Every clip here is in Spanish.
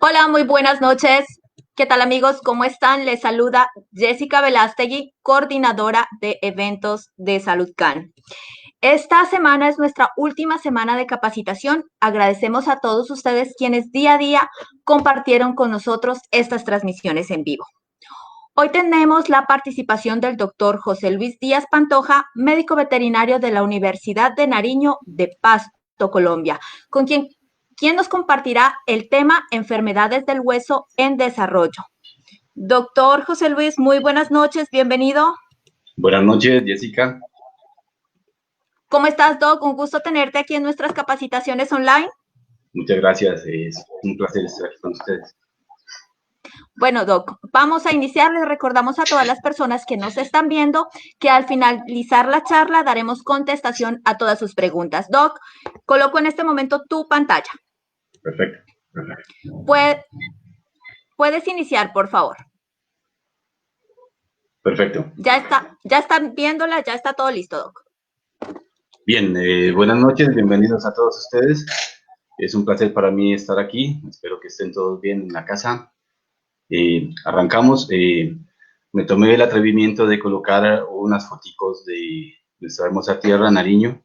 Hola, muy buenas noches. ¿Qué tal amigos? ¿Cómo están? Les saluda Jessica Velástegui, coordinadora de eventos de SaludCan. Esta semana es nuestra última semana de capacitación. Agradecemos a todos ustedes quienes día a día compartieron con nosotros estas transmisiones en vivo. Hoy tenemos la participación del doctor José Luis Díaz Pantoja, médico veterinario de la Universidad de Nariño de Pasto, Colombia, con quien nos compartirá el tema enfermedades del hueso en desarrollo. Doctor José Luis, muy buenas noches, bienvenido. Buenas noches, Jessica. ¿Cómo estás, Doc? Un gusto tenerte aquí en nuestras capacitaciones online. Muchas gracias, es un placer estar aquí con ustedes. Bueno, Doc, vamos a iniciar. Les recordamos a todas las personas que nos están viendo que al finalizar la charla daremos contestación a todas sus preguntas. Doc, coloco en este momento tu pantalla. Perfecto. Puedes iniciar, por favor. Perfecto. Ya están viéndola, ya está todo listo, Doc. Bien, buenas noches, bienvenidos a todos ustedes. Es un placer para mí estar aquí, espero que estén todos bien en la casa. Arrancamos. Me tomé el atrevimiento de colocar unas foticos de nuestra hermosa tierra, Nariño.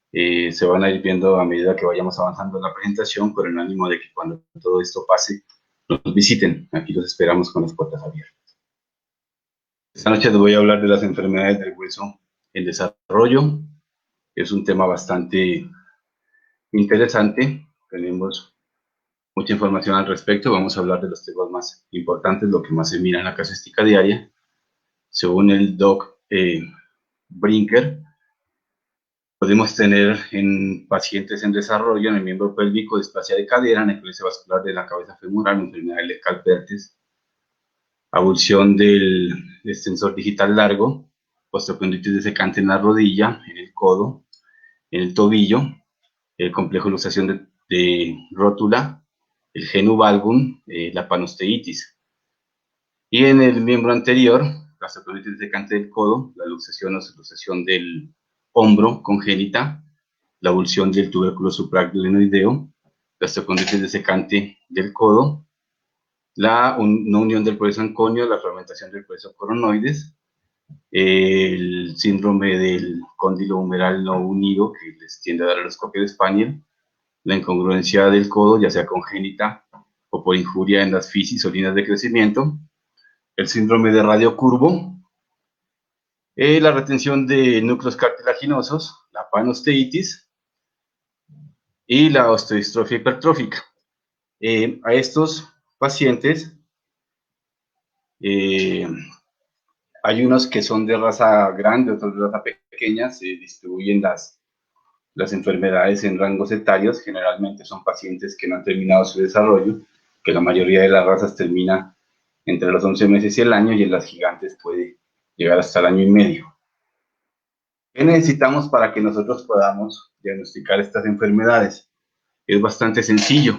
Se van a ir viendo a medida que vayamos avanzando en la presentación, con el ánimo de que cuando todo esto pase, nos visiten. Aquí los esperamos con las puertas abiertas. Esta noche les voy a hablar de las enfermedades del hueso en desarrollo. Es un tema bastante interesante. Tenemos mucha información al respecto. Vamos a hablar de los temas más importantes, lo que más se mira en la casuística diaria. Según el doc Brinker, podemos tener en pacientes en desarrollo en el miembro pélvico displasia de cadera, necrosis vascular de la cabeza femoral, enfermedad de Calpertes, avulsión del extensor digital largo, osteoconditis desecante en la rodilla, en el codo, en el tobillo, el complejo de luxación de rótula, el genu valgum, la panosteitis. Y en el miembro anterior, la osteoconditis desecante del codo, la luxación o subluxación del hombro congénita, la avulsión del tubérculo supraglenoideo, la osteoconditis desecante del codo, la no unión del proceso anconio, la fragmentación del proceso coronoides, el síndrome del cóndilo humeral no unido, que les tiende a dar el escopio de Spaniel, la incongruencia del codo, ya sea congénita o por injuria en las fisis o líneas de crecimiento, el síndrome de radio curvo, la retención de núcleos cartilaginosos, la panosteitis y la osteodistrofia hipertrófica. A estos pacientes hay unos que son de raza grande, otros de raza pequeña, se distribuyen las enfermedades en rangos etarios, generalmente son pacientes que no han terminado su desarrollo, que la mayoría de las razas termina entre los 11 meses y el año, y en las gigantes puede llegar hasta el año y medio. ¿Qué necesitamos para que nosotros podamos diagnosticar estas enfermedades? Es bastante sencillo.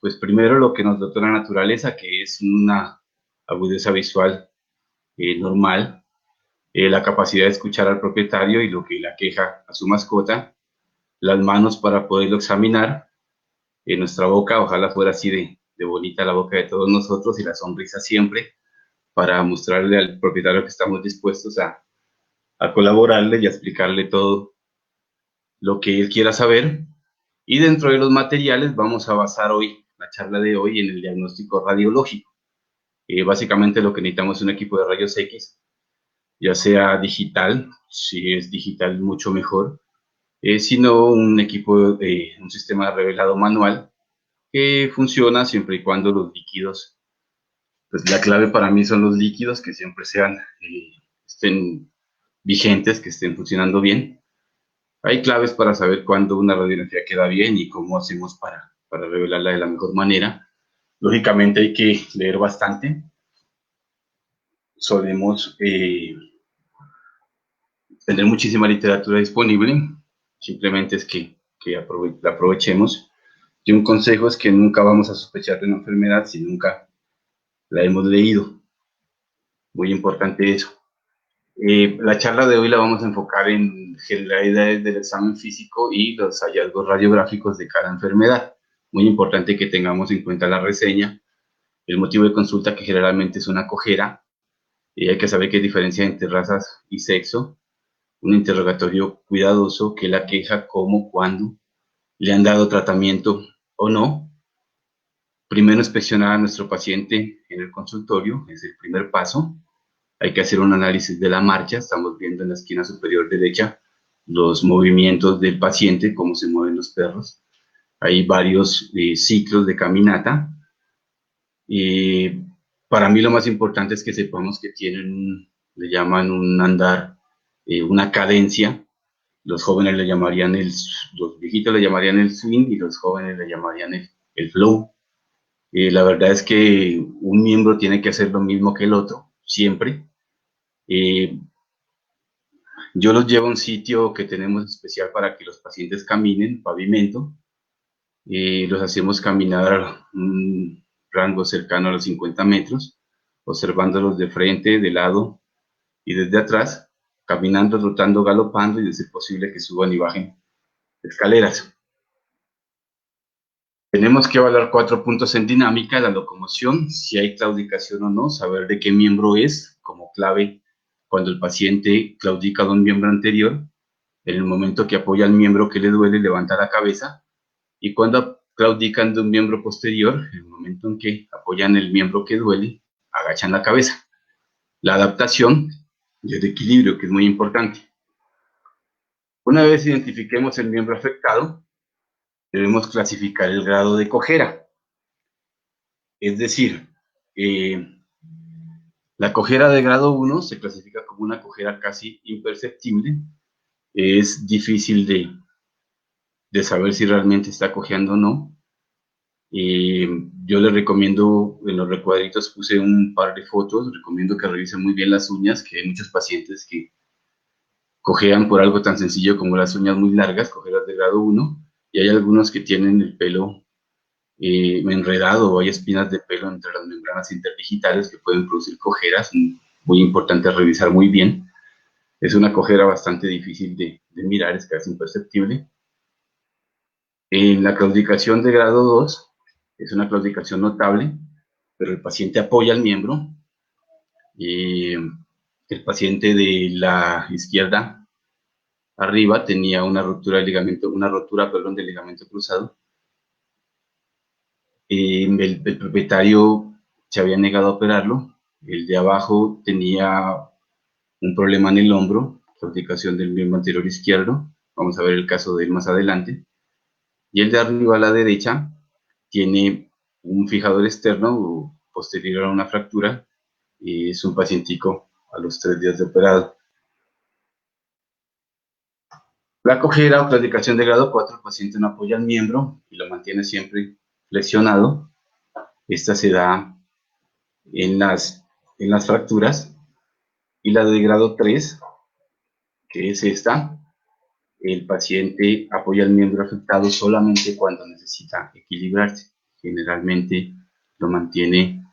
Pues primero lo que nos dotó la naturaleza, que es una agudeza visual normal, la capacidad de escuchar al propietario y lo que le aqueja a su mascota, las manos para poderlo examinar, nuestra boca, ojalá fuera así de bonita la boca de todos nosotros, y la sonrisa siempre para mostrarle al propietario que estamos dispuestos a colaborarle y a explicarle todo lo que él quiera saber. Y dentro de los materiales vamos a basar hoy, la charla de hoy, en el diagnóstico radiológico. Básicamente lo que necesitamos es un equipo de rayos X, ya sea digital, si es digital mucho mejor, sino un equipo, un sistema revelado manual que funciona siempre y cuando los líquidos, pues la clave para mí son los líquidos que siempre estén vigentes, que estén funcionando bien. Hay claves para saber cuándo una radiografía queda bien y cómo hacemos para revelarla de la mejor manera. Lógicamente hay que leer bastante. Solemos tener muchísima literatura disponible, simplemente es que la aprovechemos. Y un consejo es que nunca vamos a sospechar de una enfermedad si nunca la hemos leído. Muy importante eso. La charla de hoy la vamos a enfocar en generalidades del examen físico y los hallazgos radiográficos de cada enfermedad. Muy importante que tengamos en cuenta la reseña, el motivo de consulta que generalmente es una cojera, y hay que saber qué diferencia entre razas y sexo, un interrogatorio cuidadoso, qué la queja, cómo, cuándo, le han dado tratamiento o no. Primero inspeccionar a nuestro paciente en el consultorio, es el primer paso. Hay que hacer un análisis de la marcha, estamos viendo en la esquina superior derecha los movimientos del paciente, cómo se mueven los perros. Hay varios ciclos de caminata. Y para mí lo más importante es que sepamos que tienen, le llaman un andar, una cadencia. Los jóvenes le llamarían los viejitos le llamarían el swing y los jóvenes le llamarían el flow. La verdad es que un miembro tiene que hacer lo mismo que el otro, siempre. Eh, yo los llevo a un sitio que tenemos especial para que los pacientes caminen, pavimento. Los hacemos caminar un rango cercano a los 50 metros, observándolos de frente, de lado y desde atrás, caminando, rotando, galopando y de ser posible que suban y bajen escaleras. Tenemos que evaluar 4 puntos en dinámica: la locomoción, si hay claudicación o no, saber de qué miembro es, como clave cuando el paciente claudica de un miembro anterior, en el momento que apoya al miembro que le duele, levanta la cabeza, y cuando claudican de un miembro posterior, en el momento en que apoyan el miembro que duele, agachan la cabeza. La adaptación y el equilibrio, que es muy importante. Una vez identifiquemos el miembro afectado, debemos clasificar el grado de cojera. Es decir, la cojera de grado 1 se clasifica como una cojera casi imperceptible. Es difícil de saber si realmente está cojeando o no. Yo les recomiendo, en los recuadritos puse un par de fotos, recomiendo que revisen muy bien las uñas, que hay muchos pacientes que cojean por algo tan sencillo como las uñas muy largas, cojeras de grado 1, y hay algunos que tienen el pelo enredado o hay espinas de pelo entre las membranas interdigitales que pueden producir cojeras, muy importante revisar muy bien. Es una cojera bastante difícil de mirar, es casi imperceptible. En la claudicación de grado 2, es una claudicación notable, pero el paciente apoya al miembro. El paciente de la izquierda arriba tenía una rotura del ligamento cruzado. El propietario se había negado a operarlo. El de abajo tenía un problema en el hombro, claudicación del miembro anterior izquierdo. Vamos a ver el caso de él más adelante. Y el de arriba a la derecha tiene un fijador externo posterior a una fractura, y es un pacientico a los 3 días de operado. La cojera o claudicación de grado 4, el paciente no apoya el miembro y lo mantiene siempre flexionado. Esta se da en las fracturas. Y la de grado 3, que es esta, el paciente apoya el miembro afectado solamente cuando necesita equilibrarse. Generalmente lo mantiene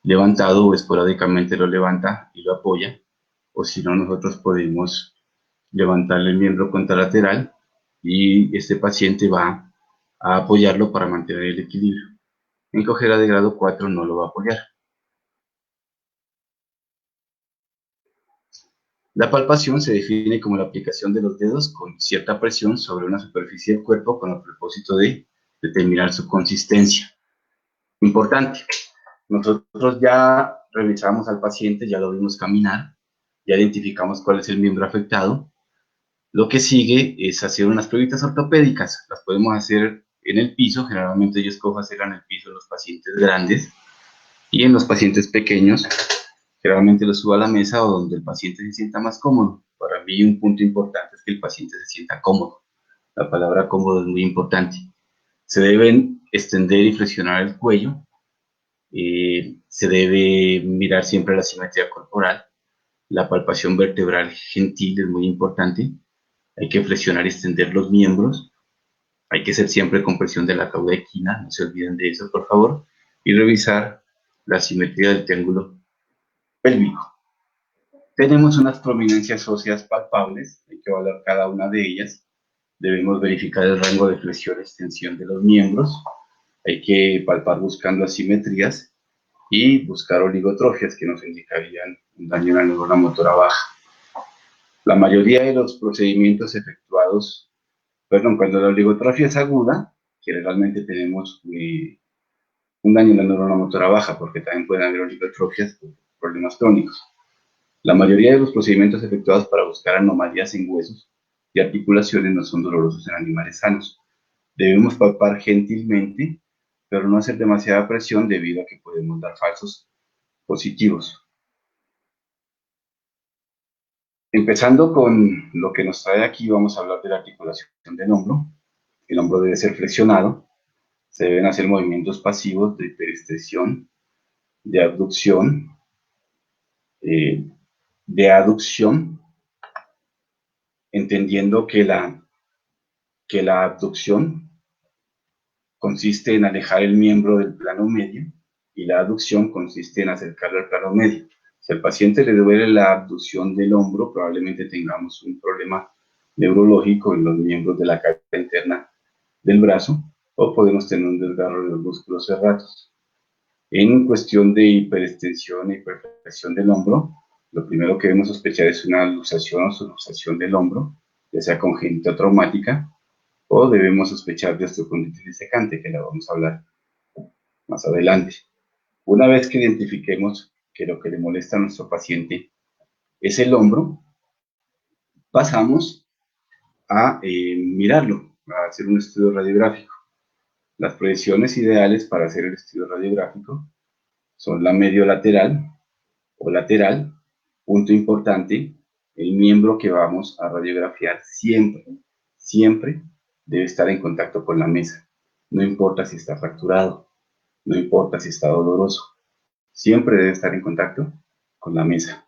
levantado o esporádicamente lo levanta y lo apoya, o si no, nosotros podemos levantarle el miembro contralateral y este paciente va a apoyarlo para mantener el equilibrio. En cojera de grado 4 no lo va a apoyar. La palpación se define como la aplicación de los dedos con cierta presión sobre una superficie del cuerpo con el propósito de determinar su consistencia. Importante, nosotros ya revisamos al paciente, ya lo vimos caminar, ya identificamos cuál es el miembro afectado. Lo que sigue es hacer unas pruebas ortopédicas. Las podemos hacer en el piso, generalmente yo escojo hacerla en el piso en los pacientes grandes, y en los pacientes pequeños generalmente lo subo a la mesa o donde el paciente se sienta más cómodo. Para mí un punto importante es que el paciente se sienta cómodo. La palabra cómodo es muy importante. Se deben extender y flexionar el cuello. Se debe mirar siempre la simetría corporal. La palpación vertebral gentil es muy importante. Hay que flexionar y extender los miembros. Hay que hacer siempre compresión de la cauda equina, no se olviden de eso, por favor. Y revisar la simetría del triángulo pélvico. Tenemos unas prominencias óseas palpables, hay que evaluar cada una de ellas. Debemos verificar el rango de flexión y extensión de los miembros. Hay que palpar buscando asimetrías y buscar oligotrofias que nos indicarían un daño en la neurona motora baja. La mayoría de los procedimientos efectuados, cuando la oligotrofia es aguda, generalmente tenemos un daño en la neurona motora baja, porque también pueden haber oligotrofias por problemas crónicos. La mayoría de los procedimientos efectuados para buscar anomalías en huesos y articulaciones no son dolorosos en animales sanos. Debemos palpar gentilmente, pero no hacer demasiada presión debido a que podemos dar falsos positivos. Empezando con lo que nos trae aquí, vamos a hablar de la articulación del hombro. El hombro debe ser flexionado. Se deben hacer movimientos pasivos de hiperextensión, de abducción, de aducción, entendiendo que la abducción consiste en alejar el miembro del plano medio y la aducción consiste en acercarlo al plano medio. Si al paciente le duele la abducción del hombro, probablemente tengamos un problema neurológico en los miembros de la cadera interna del brazo, o podemos tener un desgarro de los músculos serratos. En cuestión de hiperextensión e hiperflexión del hombro, lo primero que debemos sospechar es una luxación o subluxación del hombro, ya sea congénita o traumática, o debemos sospechar de osteocondritis disecante, que la vamos a hablar más adelante. Una vez que identifiquemos que lo que le molesta a nuestro paciente es el hombro, pasamos a mirarlo, a hacer un estudio radiográfico. Las proyecciones ideales para hacer el estudio radiográfico son la mediolateral o lateral. Punto importante, el miembro que vamos a radiografiar siempre debe estar en contacto con la mesa. No importa si está fracturado, no importa si está doloroso, siempre debe estar en contacto con la mesa.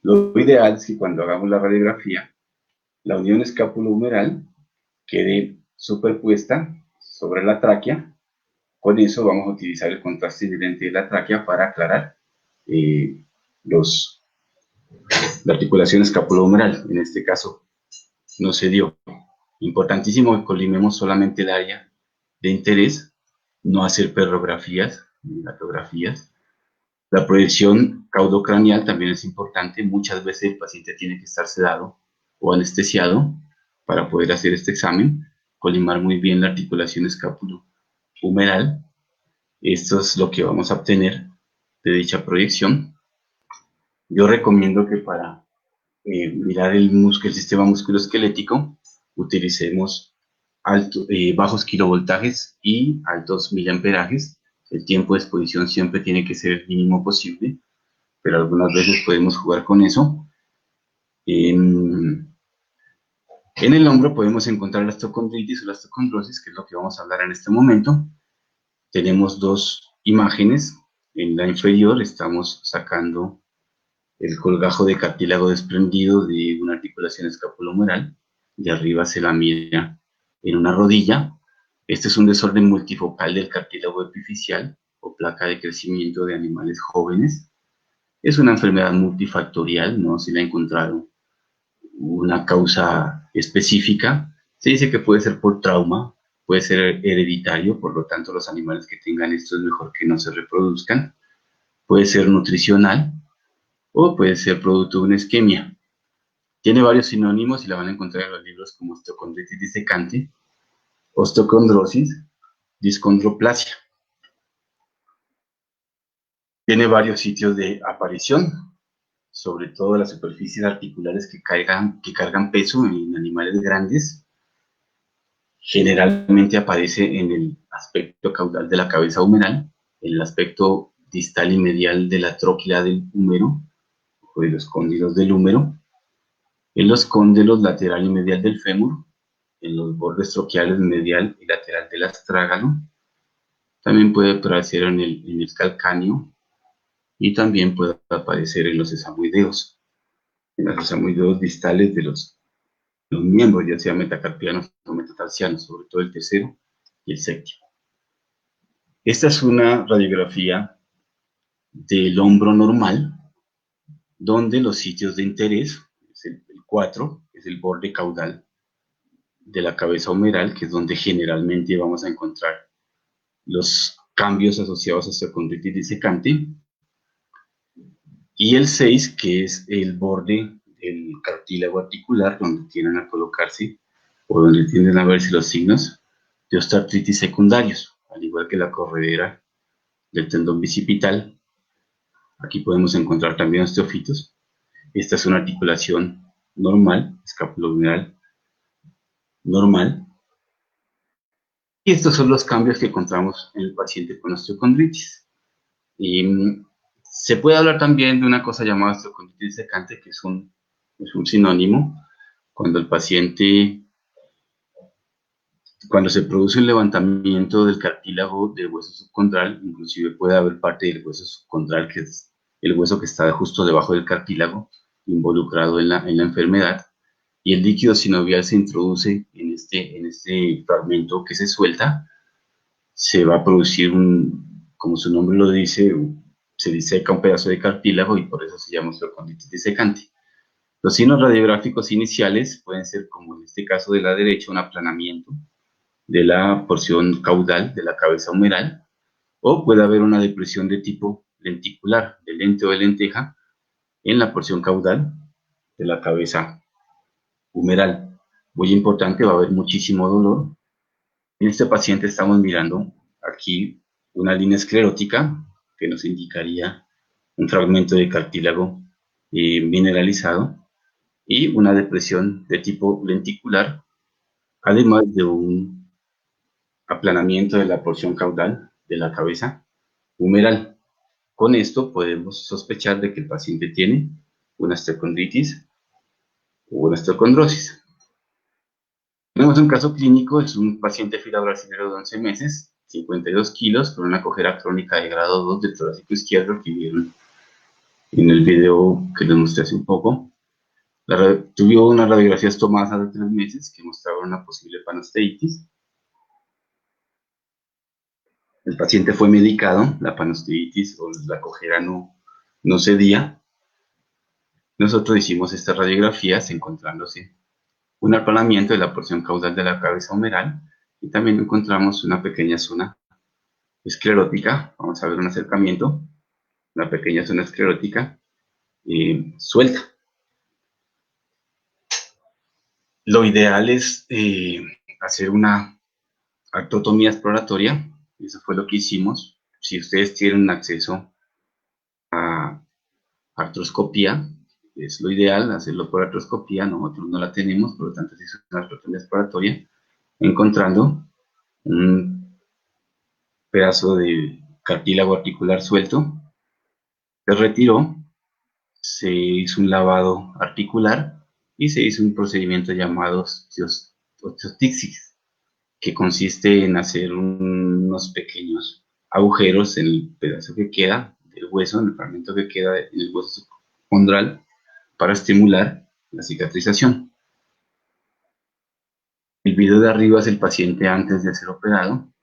Lo ideal es que cuando hagamos la radiografía, la unión escápulo-humeral quede superpuesta sobre la tráquea. Con eso vamos a utilizar el contraste inherente de la tráquea para aclarar la articulación escapulohumeral. En este caso no se dio. Importantísimo que colimemos solamente el área de interés, no hacer perrografías ni gatografías. La proyección caudocraneal también es importante. Muchas veces el paciente tiene que estar sedado o anestesiado para poder hacer este examen. Colimar muy bien la articulación escapulohumeral. Esto es lo que vamos a obtener de dicha proyección. Yo recomiendo que para mirar el sistema musculoesquelético utilicemos bajos kilovoltajes y altos miliamperajes. El tiempo de exposición siempre tiene que ser el mínimo posible, pero algunas veces podemos jugar con eso. En el hombro podemos encontrar la osteocondritis o la osteocondrosis, que es lo que vamos a hablar en este momento. Tenemos dos imágenes. En la inferior estamos sacando el colgajo de cartílago desprendido de una articulación escapulohumeral. De arriba se la mira en una rodilla. Este es un desorden multifocal del cartílago epifisial o placa de crecimiento de animales jóvenes. Es una enfermedad multifactorial, no se le ha encontrado una causa específica. Se dice que puede ser por trauma, puede ser hereditario, por lo tanto los animales que tengan esto es mejor que no se reproduzcan. Puede ser nutricional o puede ser producto de una isquemia. Tiene varios sinónimos y la van a encontrar en los libros como osteocondritis disecante, osteocondrosis, discondroplasia. Tiene varios sitios de aparición, sobre todo las superficies articulares que cargan peso en animales grandes. Generalmente aparece en el aspecto caudal de la cabeza humeral, en el aspecto distal y medial de la tróquila del húmero, o de los cóndilos del húmero, en los cóndilos lateral y medial del fémur, en los bordes troquiales medial y lateral del astrágalo. También puede aparecer en el calcáneo y también puede aparecer en los sesamoideos, en los sesamoideos distales de los miembros, ya sea metacarpianos o metatarsianos, sobre todo el tercero y el séptimo. Esta es una radiografía del hombro normal, donde los sitios de interés, es el 4, es el borde caudal de la cabeza humeral, que es donde generalmente vamos a encontrar los cambios asociados a osteocondritis disecante. Y el 6, que es el borde del cartílago articular, donde tienden a colocarse o donde tienden a verse los signos de osteoartritis secundarios, al igual que la corredera del tendón bicipital. Aquí podemos encontrar también osteofitos. Esta es una articulación normal, escapulohumeral normal. Y estos son los cambios que encontramos en el paciente con osteocondritis. Y se puede hablar también de una cosa llamada osteocondritis disecante, que es un sinónimo. Cuando el paciente, cuando se produce un levantamiento del cartílago del hueso subcondral, inclusive puede haber parte del hueso subcondral, que es el hueso que está justo debajo del cartílago, involucrado en la enfermedad, y el líquido sinovial se introduce en este fragmento que se suelta, se va a producir como su nombre lo dice, se diseca un pedazo de cartílago y por eso se llama osteocondritis disecante. Los signos radiográficos iniciales pueden ser, como en este caso de la derecha, un aplanamiento de la porción caudal de la cabeza humeral, o puede haber una depresión de tipo lenticular, de lente o de lenteja, en la porción caudal de la cabeza humeral. Muy importante, va a haber muchísimo dolor. En este paciente estamos mirando aquí una línea esclerótica que nos indicaría un fragmento de cartílago mineralizado y una depresión de tipo lenticular, además de un aplanamiento de la porción caudal de la cabeza humeral. Con esto podemos sospechar de que el paciente tiene una osteocondritis o una osteocondrosis. Tenemos un caso clínico, es un paciente filabrasilero de 11 meses, 52 kilos, con una cojera crónica de grado 2 del torácico izquierdo, que vieron en el video que les mostré hace un poco. Tuvo unas radiografías tomadas hace 3 meses que mostraban una posible panosteitis. El paciente fue medicado, la panosteitis o la cojera no cedía. Nosotros hicimos estas radiografías encontrándose un aplanamiento de la porción caudal de la cabeza humeral y también encontramos una pequeña zona esclerótica. Vamos a ver un acercamiento, una pequeña zona esclerótica suelta. Lo ideal es hacer una artrotomía exploratoria. Eso fue lo que hicimos. Si ustedes tienen acceso a artroscopía, es lo ideal hacerlo por artroscopía. Nosotros no la tenemos, por lo tanto se hizo una artrotomía exploratoria, encontrando un pedazo de cartílago articular suelto. Se retiró, se hizo un lavado articular y se hizo un procedimiento llamado osteotixis, que consiste en hacer unos pequeños agujeros en el pedazo que queda del hueso, en el fragmento que queda en el hueso subcondral, para estimular la cicatrización. El video de arriba es el paciente antes de ser operado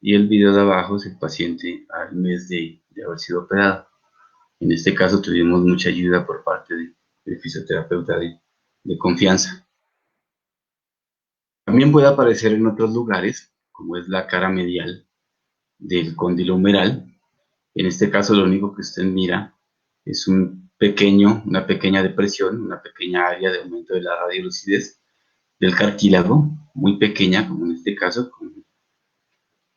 y el video de abajo es el paciente al mes de haber sido operado. En este caso tuvimos mucha ayuda por parte del fisioterapeuta de confianza. También puede aparecer en otros lugares, como es la cara medial del cóndilo humeral. En este caso lo único que usted mira es una pequeña depresión, una pequeña área de aumento de la radiolucidez del cartílago, muy pequeña, como en este caso, con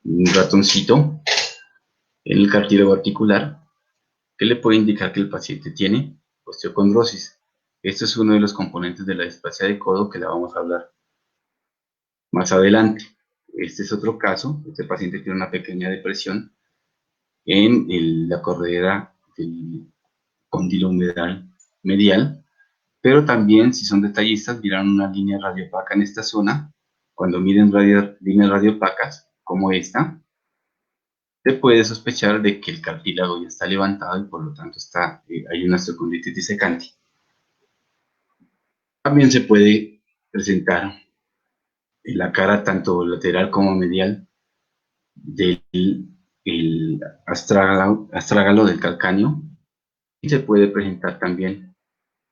un ratoncito en el cartílago articular, que le puede indicar que el paciente tiene osteocondrosis. Esto es uno de los componentes de la displasia de codo que la vamos a hablar más adelante. Este es otro caso. Este paciente tiene una pequeña depresión en la corredera del cóndilo humeral medial, pero también, si son detallistas, miran una línea radiopaca en esta zona. Cuando miren líneas radiopacas, como esta, se puede sospechar de que el cartílago ya está levantado y por lo tanto hay una osteocondritis disecante. También se puede presentar en la cara tanto lateral como medial del astrágalo del calcáneo, y se puede presentar también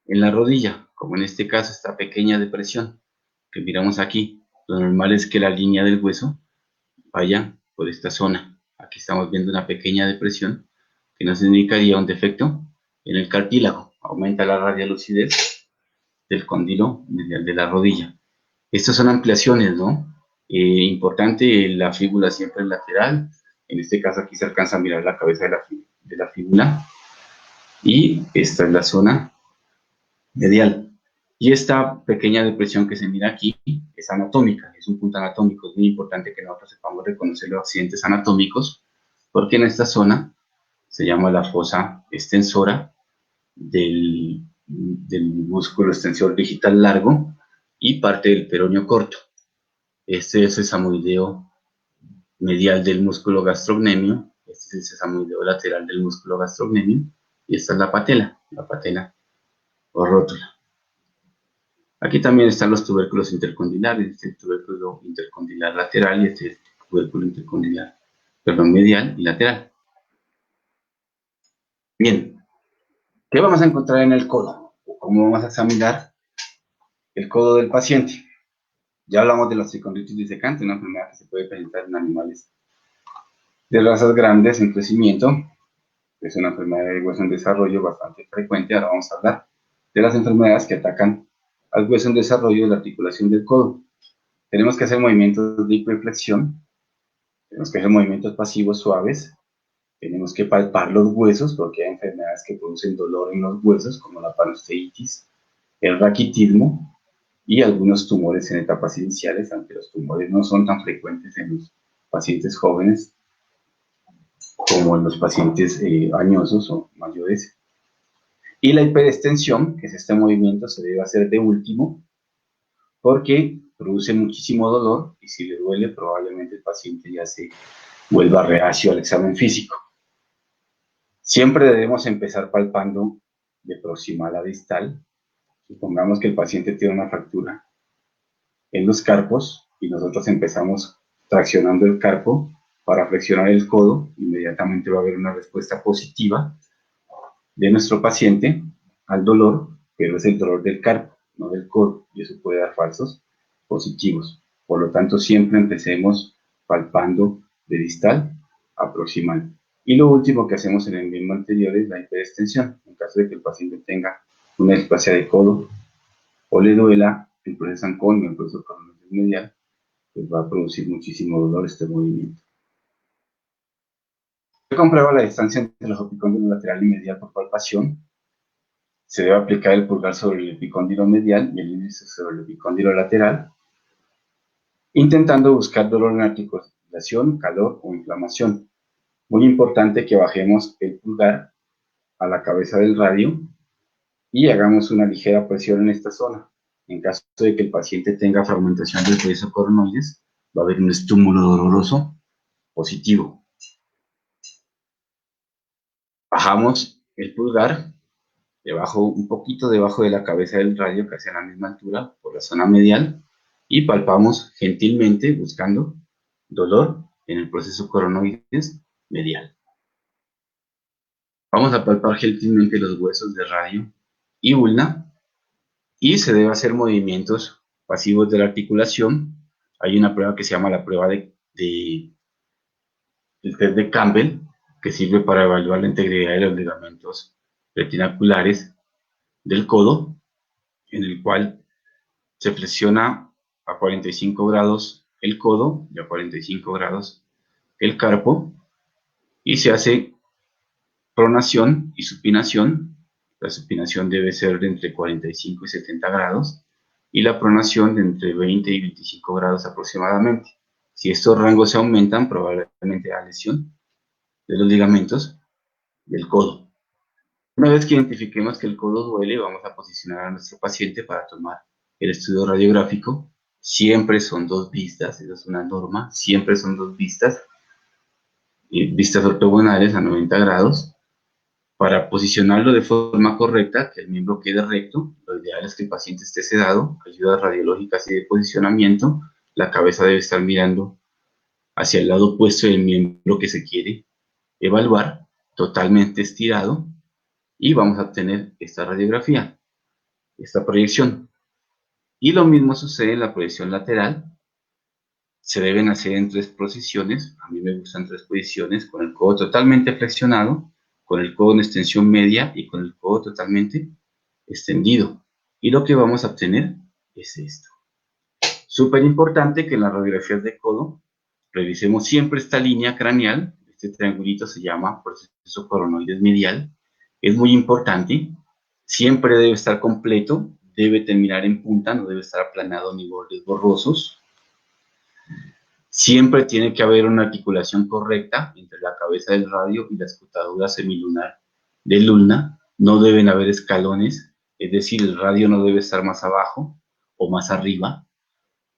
en la rodilla, como en este caso esta pequeña depresión que miramos aquí. Lo normal es que la línea del hueso vaya por esta zona. Aquí estamos viendo una pequeña depresión que nos indicaría un defecto en el cartílago. Aumenta la radiolucidez del cóndilo medial de la rodilla. Estas son ampliaciones, ¿no? Importante la fíbula siempre lateral. En este caso aquí se alcanza a mirar la cabeza de la fíbula. Y esta es la zona medial. Y esta pequeña depresión que se mira aquí es anatómica, es un punto anatómico. Es muy importante que nosotros sepamos reconocer los accidentes anatómicos, porque en esta zona se llama la fosa extensora del músculo extensor digital largo y parte del peroneo corto. Este es el sesamoideo medial del músculo gastrocnemio, este es el sesamoideo lateral del músculo gastrocnemio, y esta es la patela o rótula. Aquí también están los tubérculos intercondilares, este es el tubérculo intercondilar lateral y este es el tubérculo intercondilar, perdón, medial y lateral. Bien, ¿qué vamos a encontrar en el codo? ¿Cómo vamos a examinar el codo del paciente? Ya hablamos de la osteocondritis disecante, una enfermedad que se puede presentar en animales de razas grandes en crecimiento. Es una enfermedad de hueso en desarrollo bastante frecuente. Ahora vamos a hablar de las enfermedades que atacan al hueso en desarrollo de la articulación del codo. Tenemos que hacer movimientos de hiperflexión, tenemos que hacer movimientos pasivos suaves, tenemos que palpar los huesos porque hay enfermedades que producen dolor en los huesos, como la panosteitis, el raquitismo y algunos tumores en etapas iniciales, aunque los tumores no son tan frecuentes en los pacientes jóvenes como en los pacientes añosos o mayores. Y la hiperextensión, que es este movimiento, se debe hacer de último porque produce muchísimo dolor y si le duele probablemente el paciente ya se vuelva reacio al examen físico. Siempre debemos empezar palpando de proximal a distal. Supongamos que el paciente tiene una fractura en los carpos y nosotros empezamos traccionando el carpo para flexionar el codo, inmediatamente va a haber una respuesta positiva de nuestro paciente al dolor, pero es el dolor del carpo, no del codo, y eso puede dar falsos positivos. Por lo tanto, siempre empecemos palpando de distal a proximal. Y lo último que hacemos en el miembro anterior es la hiperextensión. En caso de que el paciente tenga una displasia de codo o le duela el proceso ancón o el proceso coronal medial, pues va a producir muchísimo dolor este movimiento. Se comprueba la distancia entre los epicóndilos lateral y medial por palpación. Se debe aplicar el pulgar sobre el epicóndilo medial y el índice sobre el epicóndilo lateral, intentando buscar dolor en articulación, calor o inflamación. Muy importante que bajemos el pulgar a la cabeza del radio y hagamos una ligera presión en esta zona. En caso de que el paciente tenga fragmentación del hueso coronoides, va a haber un estímulo doloroso positivo. Bajamos el pulgar un poquito debajo de la cabeza del radio, casi a la misma altura, por la zona medial, y palpamos gentilmente buscando dolor en el proceso coronoides medial. Vamos a palpar gentilmente los huesos de radio y ulna y se debe hacer movimientos pasivos de la articulación. Hay una prueba que se llama la prueba del test de Campbell, que sirve para evaluar la integridad de los ligamentos retinaculares del codo, en el cual se flexiona a 45 grados el codo y a 45 grados el carpo y se hace pronación y supinación. La supinación debe ser de entre 45 y 70 grados y la pronación de entre 20 y 25 grados aproximadamente. Si estos rangos se aumentan, probablemente hay lesión de los ligamentos del codo. Una vez que identifiquemos que el codo duele, vamos a posicionar a nuestro paciente para tomar el estudio radiográfico. Siempre son dos vistas, esa es una norma, siempre son dos vistas, vistas ortogonales a 90 grados. Para posicionarlo de forma correcta, que el miembro quede recto, lo ideal es que el paciente esté sedado, ayudas radiológicas y de posicionamiento, la cabeza debe estar mirando hacia el lado opuesto del miembro que se quiere evaluar, totalmente estirado, y vamos a obtener esta radiografía, esta proyección. Y lo mismo sucede en la proyección lateral. se deben hacer en 3 posiciones. A mí me gustan 3 posiciones, con el codo totalmente flexionado, con el codo en extensión media y con el codo totalmente extendido. Y lo que vamos a obtener es esto. Súper importante que en las radiografías de codo revisemos siempre esta línea craneal. Este triangulito se llama proceso coronoides medial. Es muy importante. Siempre debe estar completo, debe terminar en punta, no debe estar aplanado ni bordes borrosos. Siempre tiene que haber una articulación correcta entre la cabeza del radio y la escotadura semilunar del ulna. No deben haber escalones, es decir, el radio no debe estar más abajo o más arriba,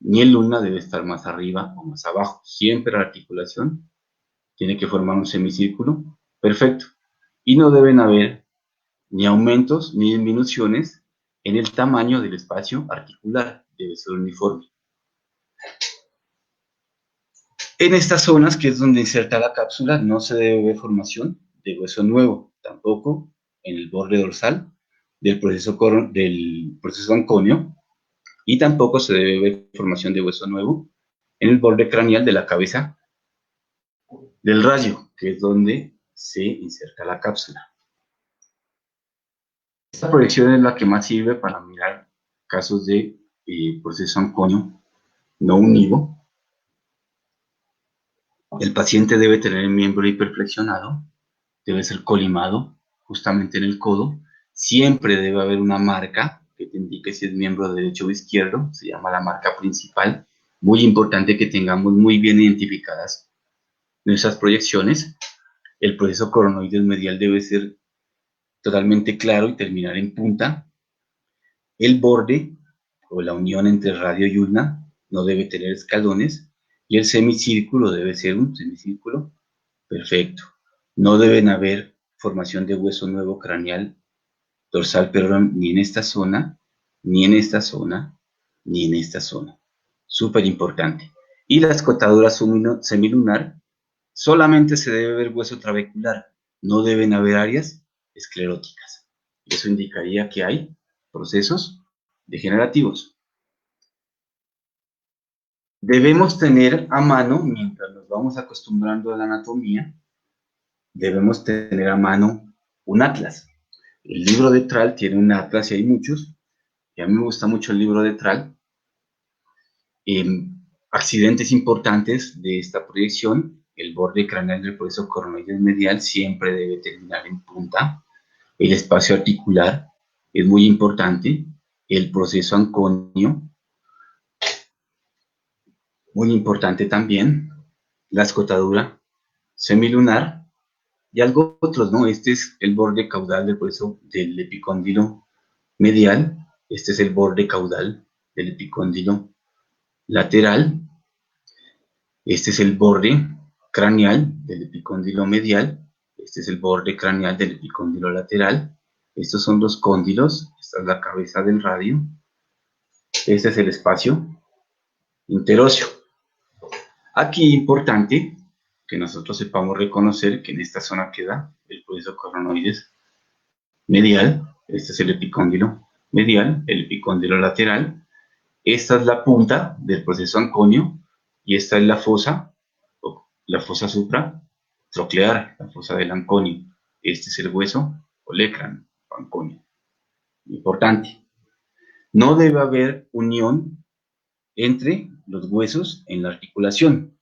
ni el ulna debe estar más arriba o más abajo. Siempre la articulación tiene que formar un semicírculo perfecto. Y no deben haber ni aumentos ni disminuciones en el tamaño del espacio articular, debe ser uniforme. En estas zonas, que es donde inserta la cápsula, no se debe ver formación de hueso nuevo, tampoco en el borde dorsal del proceso anconio, y tampoco se debe ver formación de hueso nuevo en el borde craneal de la cabeza del radio, que es donde se inserta la cápsula. Esta proyección es la que más sirve para mirar casos de proceso anconio no unido. El paciente debe tener el miembro hiperflexionado, debe ser colimado justamente en el codo. Siempre debe haber una marca que te indique si es miembro derecho o izquierdo, se llama la marca principal. Muy importante que tengamos muy bien identificadas nuestras proyecciones. El proceso coronoides medial debe ser totalmente claro y terminar en punta. El borde o la unión entre radio y ulna no debe tener escalones y el semicírculo debe ser un semicírculo perfecto. No deben haber formación de hueso nuevo craneal dorsal, perdón, ni en esta zona, ni en esta zona, ni en esta zona. Súper importante. Y la escotadura semilunar, solamente se debe ver hueso trabecular, no deben haber áreas escleróticas. Eso indicaría que hay procesos degenerativos. Debemos tener a mano, mientras nos vamos acostumbrando a la anatomía, debemos tener a mano un atlas. El libro de Tral tiene un atlas y hay muchos, y a mí me gusta mucho el libro de Tral. Accidentes importantes de esta proyección: el borde craneal del proceso coronoides medial siempre debe terminar en punta. El espacio articular es muy importante. El proceso anconio, muy importante también. La escotadura semilunar y algo otros, ¿no? Este es el borde caudal del proceso del epicóndilo medial. Este es el borde caudal del epicóndilo lateral. Este es el borde craneal del epicóndilo medial. Este es el borde craneal del epicóndilo lateral. Estos son los cóndilos. Esta es la cabeza del radio. Este es el espacio interóseo. Aquí importante que nosotros sepamos reconocer que en esta zona queda el proceso coronoides medial. Este es el epicóndilo medial, el epicóndilo lateral. Esta es la punta del proceso anconio y esta es la fosa supratroclear, la fosa del anconio. Este es el hueso olecrano anconio. Importante. No debe haber unión entre los huesos en la articulación.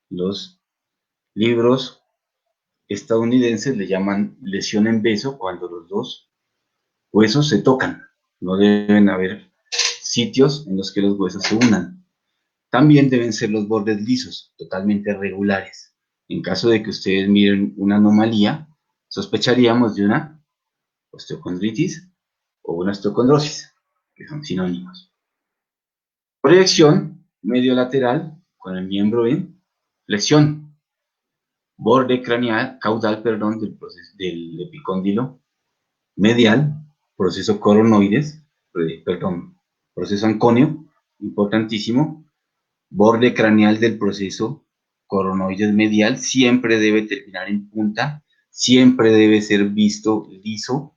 Los libros estadounidenses le llaman lesión en beso cuando los dos huesos se tocan. No deben haber sitios en los que los huesos se unan. También deben ser los bordes lisos, totalmente regulares. En caso de que ustedes miren una anomalía, sospecharíamos de una osteocondritis o una osteocondrosis, que son sinónimos. Proyección medio-lateral con el miembro en flexión. Borde caudal del epicóndilo medial, proceso coronoides, proceso anconio, importantísimo. Borde craneal del proceso coronoides medial siempre debe terminar en punta, siempre debe ser visto liso.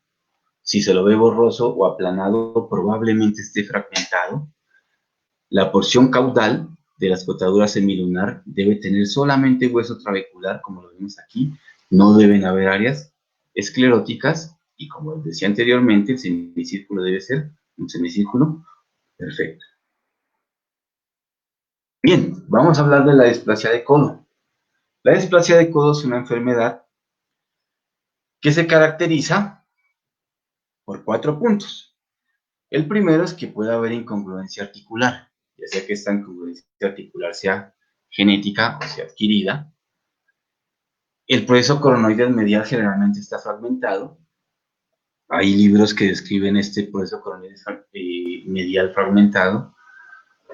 Si se lo ve borroso o aplanado, probablemente esté fragmentado. La porción caudal de la escotadura semilunar debe tener solamente hueso trabecular, como lo vemos aquí. No deben haber áreas escleróticas y, como les decía anteriormente, el semicírculo debe ser un semicírculo perfecto. Bien, vamos a hablar de la displasia de codo. La displasia de codo es una enfermedad que se caracteriza por 4 puntos. El primero es que puede haber incongruencia articular, ya sea que esta incongruencia articular sea genética o sea adquirida. El proceso coronoidal medial generalmente está fragmentado. Hay libros que describen este proceso coronoidal medial fragmentado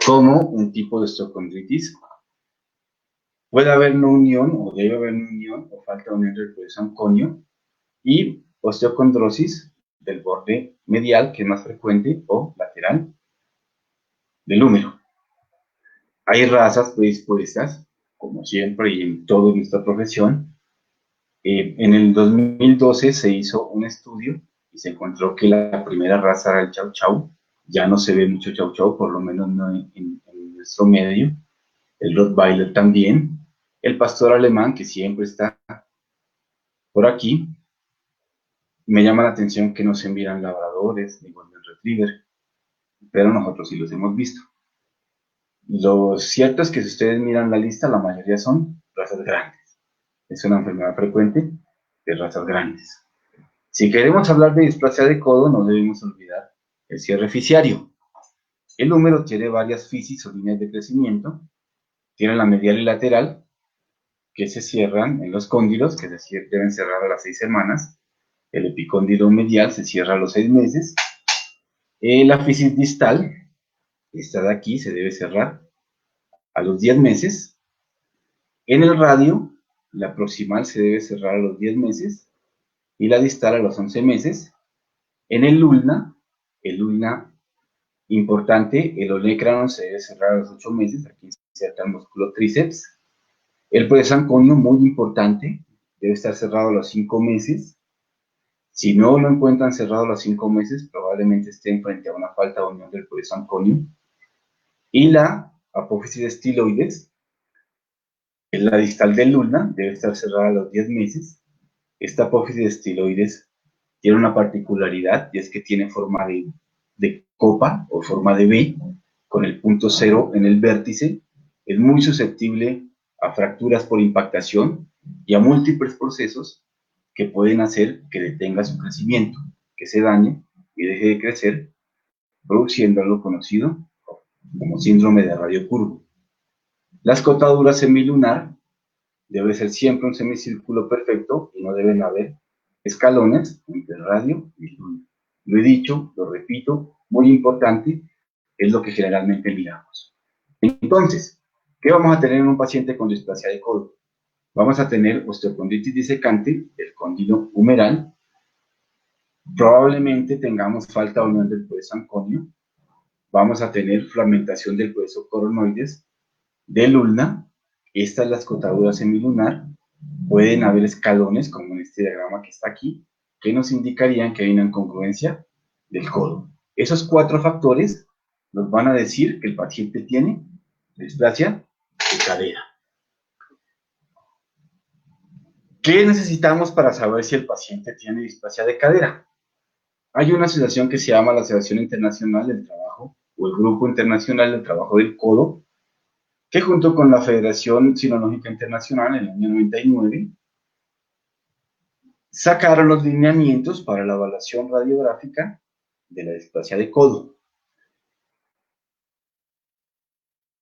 como un tipo de osteocondritis. Puede haber una unión o debe haber una unión o falta de unión del proceso anconio y osteocondrosis del borde medial, que es más frecuente, o lateral del húmero. Hay razas predispuestas, como siempre y en toda nuestra profesión. En el 2012 se hizo un estudio y se encontró que la primera raza era el Chow Chow. Ya no se ve mucho Chow Chow, por lo menos no en nuestro medio. El Rottweiler también. El pastor alemán, que siempre está por aquí. Me llama la atención que no se miran labradores ni golden retriever, pero nosotros sí los hemos visto. Lo cierto es que si ustedes miran la lista, la mayoría son razas grandes. Es una enfermedad frecuente de razas grandes. Si queremos hablar de displasia de codo, no debemos olvidar el cierre fisiario. El húmero tiene varias fisis o líneas de crecimiento. Tiene la medial y lateral, que se cierran en los cóndilos, que deben cerrar a las 6 semanas. El epicóndilo medial se cierra a los 6 meses. La fisis distal, esta de aquí, se debe cerrar a los 10 meses. En el radio, la proximal se debe cerrar a los 10 meses y la distal a los 11 meses. En el ulna importante, el olecrano se debe cerrar a los 8 meses, aquí se inserta el músculo tríceps. El proceso anconio, muy importante, debe estar cerrado a los 5 meses. Si no lo encuentran cerrado a los 5 meses, probablemente estén frente a una falta de unión del proceso anconio. Y la apófisis de estiloides, es la distal del ulna, debe estar cerrada a los 10 meses. Esta apófisis de estiloides tiene una particularidad y es que tiene forma de copa o forma de V, con el punto cero en el vértice. Es muy susceptible a fracturas por impactación y a múltiples procesos que pueden hacer que detenga su crecimiento, que se dañe y deje de crecer, produciendo algo conocido como síndrome de radio curvo. La escotadura semilunar debe ser siempre un semicírculo perfecto y no deben haber escalones entre el radio y el luna. Lo he dicho, lo repito, muy importante, es lo que generalmente miramos. Entonces, ¿qué vamos a tener en un paciente con displasia de codo? Vamos a tener osteocondritis disecante del cóndilo humeral. Probablemente tengamos falta de unión del proceso anconio. Vamos a tener fragmentación del proceso coronoides del ulna. Esta es la escotadura semilunar. Pueden haber escalones, como en este diagrama que está aquí, que nos indicarían que hay una incongruencia del codo. Esos 4 factores nos van a decir que el paciente tiene displasia de cadera. ¿Qué necesitamos para saber si el paciente tiene displasia de cadera? Hay una asociación que se llama la Asociación Internacional del Trabajo o el Grupo Internacional del Trabajo del Codo, que junto con la Federación Sinológica Internacional en el año 99 sacaron los lineamientos para la evaluación radiográfica de la displasia de codo.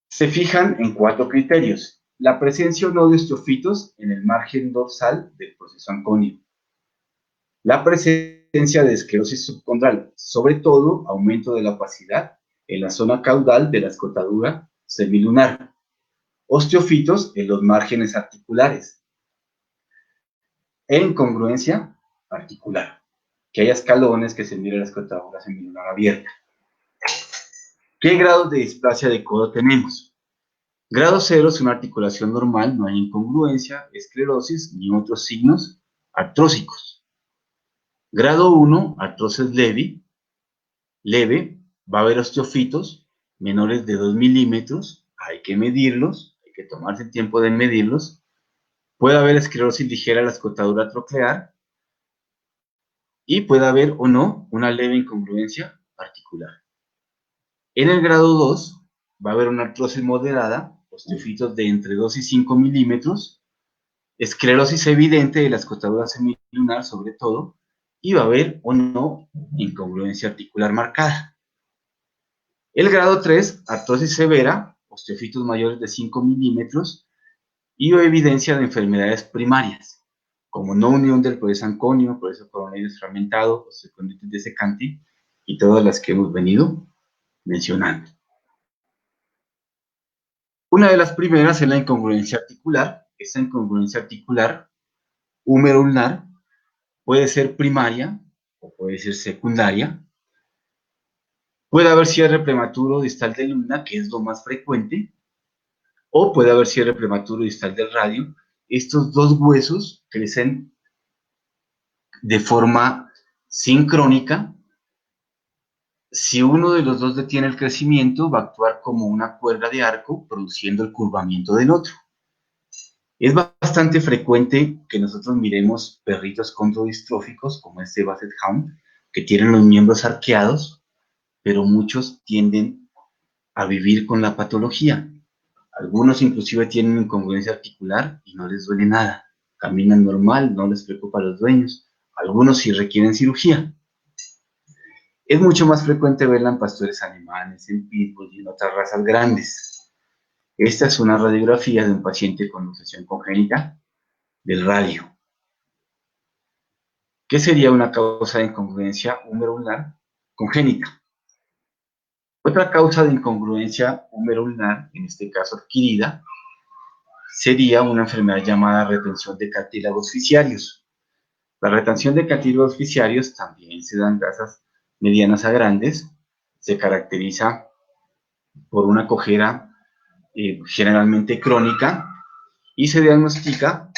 Se fijan en 4 criterios: la presencia o no de osteofitos en el margen dorsal del proceso anconio, la presencia de esclerosis subcondral, sobre todo aumento de la opacidad en la zona caudal de la escotadura semilunar, osteofitos en los márgenes articulares, e incongruencia articular, que haya escalones, que se mire la escotadura semilunar abierta. ¿Qué grados de displasia de codo tenemos? Grado 0 es una articulación normal, no hay incongruencia, esclerosis ni otros signos artrósicos. Grado 1, artrosis leve, va a haber osteofitos menores de 2 milímetros hay que medirlos, hay que tomarse el tiempo de medirlos. Puede haber esclerosis ligera de la escotadura troclear y puede haber o no una leve incongruencia articular. En el grado 2 va a haber una artrosis moderada, osteofitos de entre 2 y 5 milímetros, esclerosis evidente de la escotadura semilunar sobre todo, y va a haber o no incongruencia articular marcada. El grado 3, artrosis severa, osteofitos mayores de 5 milímetros y o evidencia de enfermedades primarias, como no unión del proceso anconio, proceso coronario fragmentado, osteocondritis desecante y todas las que hemos venido mencionando. Una de las primeras es la incongruencia articular. Esta incongruencia articular húmero-ulnar puede ser primaria o puede ser secundaria. Puede haber cierre prematuro distal del ulna, que es lo más frecuente, o puede haber cierre prematuro distal del radio. Estos dos huesos crecen de forma sincrónica. Si uno de los dos detiene el crecimiento, va a actuar como una cuerda de arco, produciendo el curvamiento del otro. Es bastante frecuente que nosotros miremos perritos condrodistróficos, como este Basset Hound, que tienen los miembros arqueados, pero muchos tienden a vivir con la patología. Algunos inclusive tienen incongruencia articular y no les duele nada. Caminan normal, no les preocupa a los dueños. Algunos sí requieren cirugía. Es mucho más frecuente verla en pastores alemanes, en pitbull y en otras razas grandes. Esta es una radiografía de un paciente con luxación congénita del radio. ¿Qué sería una causa de incongruencia húmero-ulnar congénita? Otra causa de incongruencia húmero-ulnar, en este caso adquirida, sería una enfermedad llamada retención de cartílagos fisiarios. La retención de cartílagos fisiarios también se da en razas medianas a grandes, se caracteriza por una cojera generalmente crónica y se diagnostica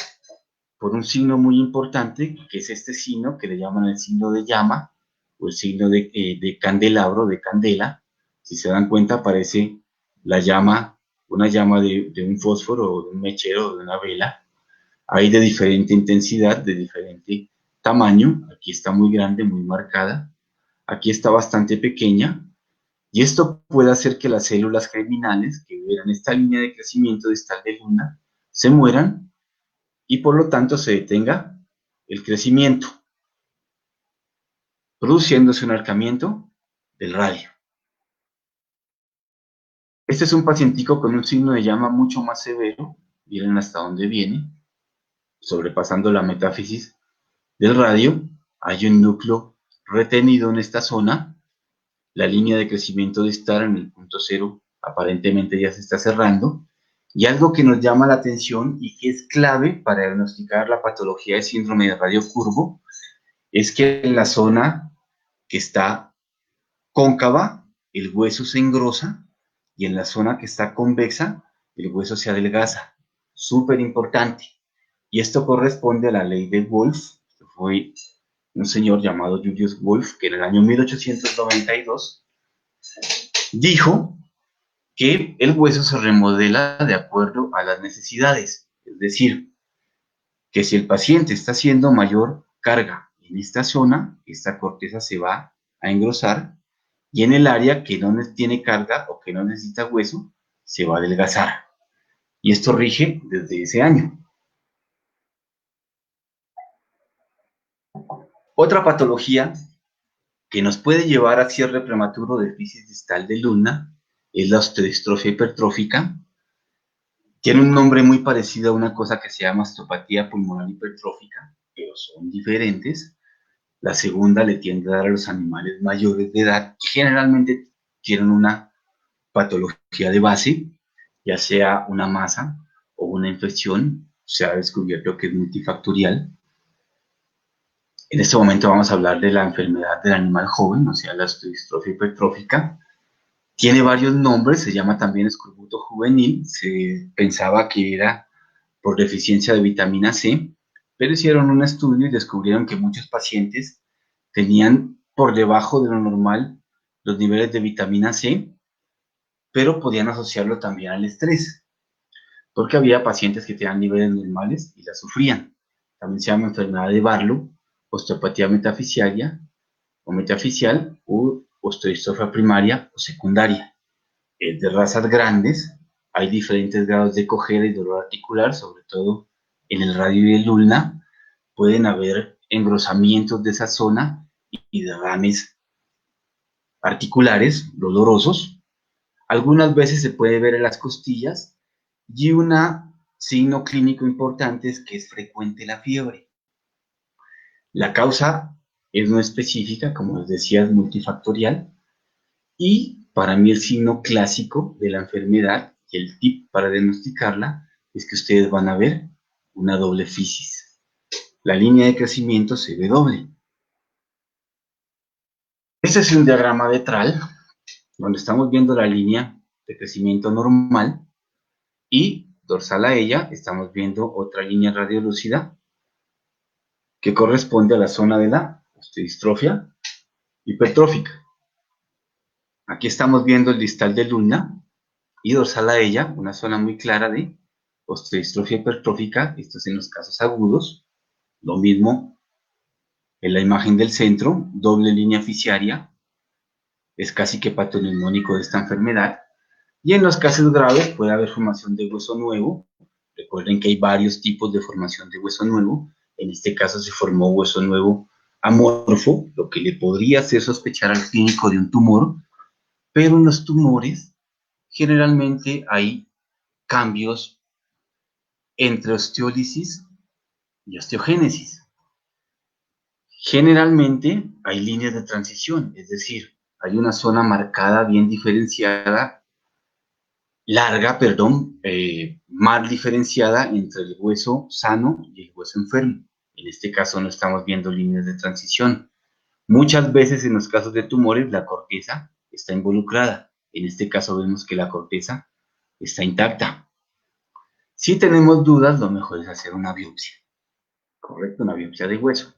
por un signo muy importante, que es este signo que le llaman el signo de llama o el signo de candelabro, de candela. Si se dan cuenta, aparece la llama, una llama de un fósforo o de un mechero o de una vela. Hay de diferente intensidad, de diferente tamaño. Aquí está muy grande, muy marcada. Aquí está bastante pequeña. Y esto puede hacer que las células germinales que vieran esta línea de crecimiento distal de luna se mueran y por lo tanto se detenga el crecimiento, produciéndose un arcamiento del radio. Este es un pacientico con un signo de llama mucho más severo, miren hasta dónde viene, sobrepasando la metáfisis del radio. Hay un núcleo retenido en esta zona, la línea de crecimiento distal en el punto cero aparentemente ya se está cerrando, y algo que nos llama la atención y que es clave para diagnosticar la patología de síndrome de radio curvo es que en la zona que está cóncava el hueso se engrosa y en la zona que está convexa el hueso se adelgaza. Súper importante. Y esto corresponde a la ley de Wolff, que fue un señor llamado Julius Wolff, que en el año 1892 dijo que el hueso se remodela de acuerdo a las necesidades. Es decir, que si el paciente está haciendo mayor carga en esta zona, esta corteza se va a engrosar y en el área que no tiene carga o que no necesita hueso, se va a adelgazar. Y esto rige desde ese año. Otra patología que nos puede llevar a cierre prematuro de epífisis distal de luna es la osteodistrofia hipertrófica. Tiene un nombre muy parecido a una cosa que se llama osteopatía pulmonar hipertrófica, pero son diferentes. La segunda le tiende a dar a los animales mayores de edad, que generalmente tienen una patología de base, ya sea una masa o una infección. Se ha descubierto que es multifactorial. En este momento vamos a hablar de la enfermedad del animal joven, o sea, la osteodistrofia hipertrófica. Tiene varios nombres, se llama también escorbuto juvenil. Se pensaba que era por deficiencia de vitamina C, pero hicieron un estudio y descubrieron que muchos pacientes tenían por debajo de lo normal los niveles de vitamina C pero podían asociarlo también al estrés, porque había pacientes que tenían niveles normales y la sufrían. También se llama enfermedad de Barlow, osteopatía metafisiaria o metafisial, u osteodistrofia primaria o secundaria. De razas grandes, hay diferentes grados de cojera y dolor articular, sobre todo en el radio y el ulna. Pueden haber engrosamientos de esa zona y derrames articulares dolorosos. Algunas veces se puede ver en las costillas y un signo clínico importante es que es frecuente la fiebre. La causa es no específica, como les decía, es multifactorial. Y para mí el signo clásico de la enfermedad y el tip para diagnosticarla es que ustedes van a ver una doble fisis. La línea de crecimiento se ve doble. Este es un diagrama vetral donde estamos viendo la línea de crecimiento normal y dorsal a ella estamos viendo otra línea radiolúcida que corresponde a la zona de la osteodistrofia hipertrófica. Aquí estamos viendo el distal de ulna y dorsal a ella, una zona muy clara de osteodistrofia hipertrófica, esto es en los casos agudos. Lo mismo en la imagen del centro, doble línea fisiaria, es casi que patognomónico de esta enfermedad. Y en los casos graves puede haber formación de hueso nuevo. Recuerden que hay varios tipos de formación de hueso nuevo. En este caso se formó hueso nuevo amorfo, lo que le podría hacer sospechar al clínico de un tumor, pero en los tumores generalmente hay cambios entre osteólisis y osteogénesis. Generalmente hay líneas de transición, es decir, hay una zona marcada, bien diferenciada, larga, perdón, más diferenciada entre el hueso sano y el hueso enfermo. En este caso no estamos viendo líneas de transición. Muchas veces en los casos de tumores la corteza está involucrada. En este caso vemos que la corteza está intacta. Si tenemos dudas, lo mejor es hacer una biopsia. Correcto, una biopsia de hueso.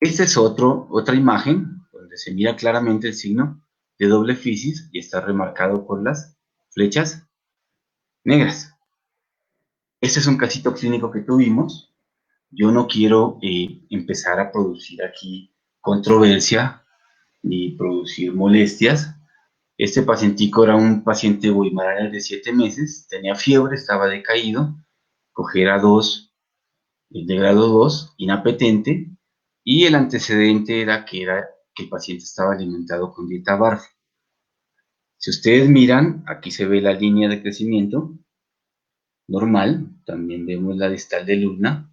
Esta es otra imagen donde se mira claramente el signo de doble fisis y está remarcado por las flechas negras. Este es un casito clínico que tuvimos. Yo no quiero empezar a producir aquí controversia ni producir molestias. Este pacientico era un paciente Weimaraner de 7 meses, tenía fiebre, estaba decaído, cojera 2, de grado 2, inapetente, y el antecedente era que el paciente estaba alimentado con dieta BARF. Si ustedes miran, aquí se ve la línea de crecimiento normal, también vemos la distal de ulna,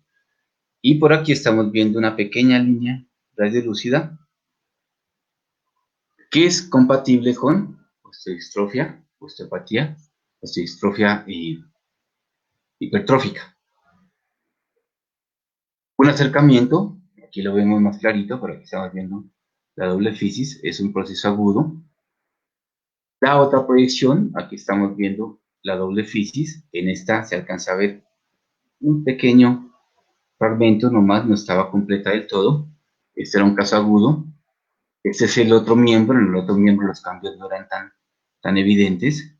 y por aquí estamos viendo una pequeña línea radiolúcida que es compatible con osteodistrofia, osteopatía, osteodistrofia hipertrófica. Un acercamiento, aquí lo vemos más clarito, pero aquí estamos viendo la doble fisis, es un proceso agudo. La otra proyección, aquí estamos viendo la doble fisis, en esta se alcanza a ver un pequeño fragmento nomás, no estaba completa del todo. Este era un caso agudo. Este es el otro miembro, en el otro miembro los cambios no eran tan evidentes.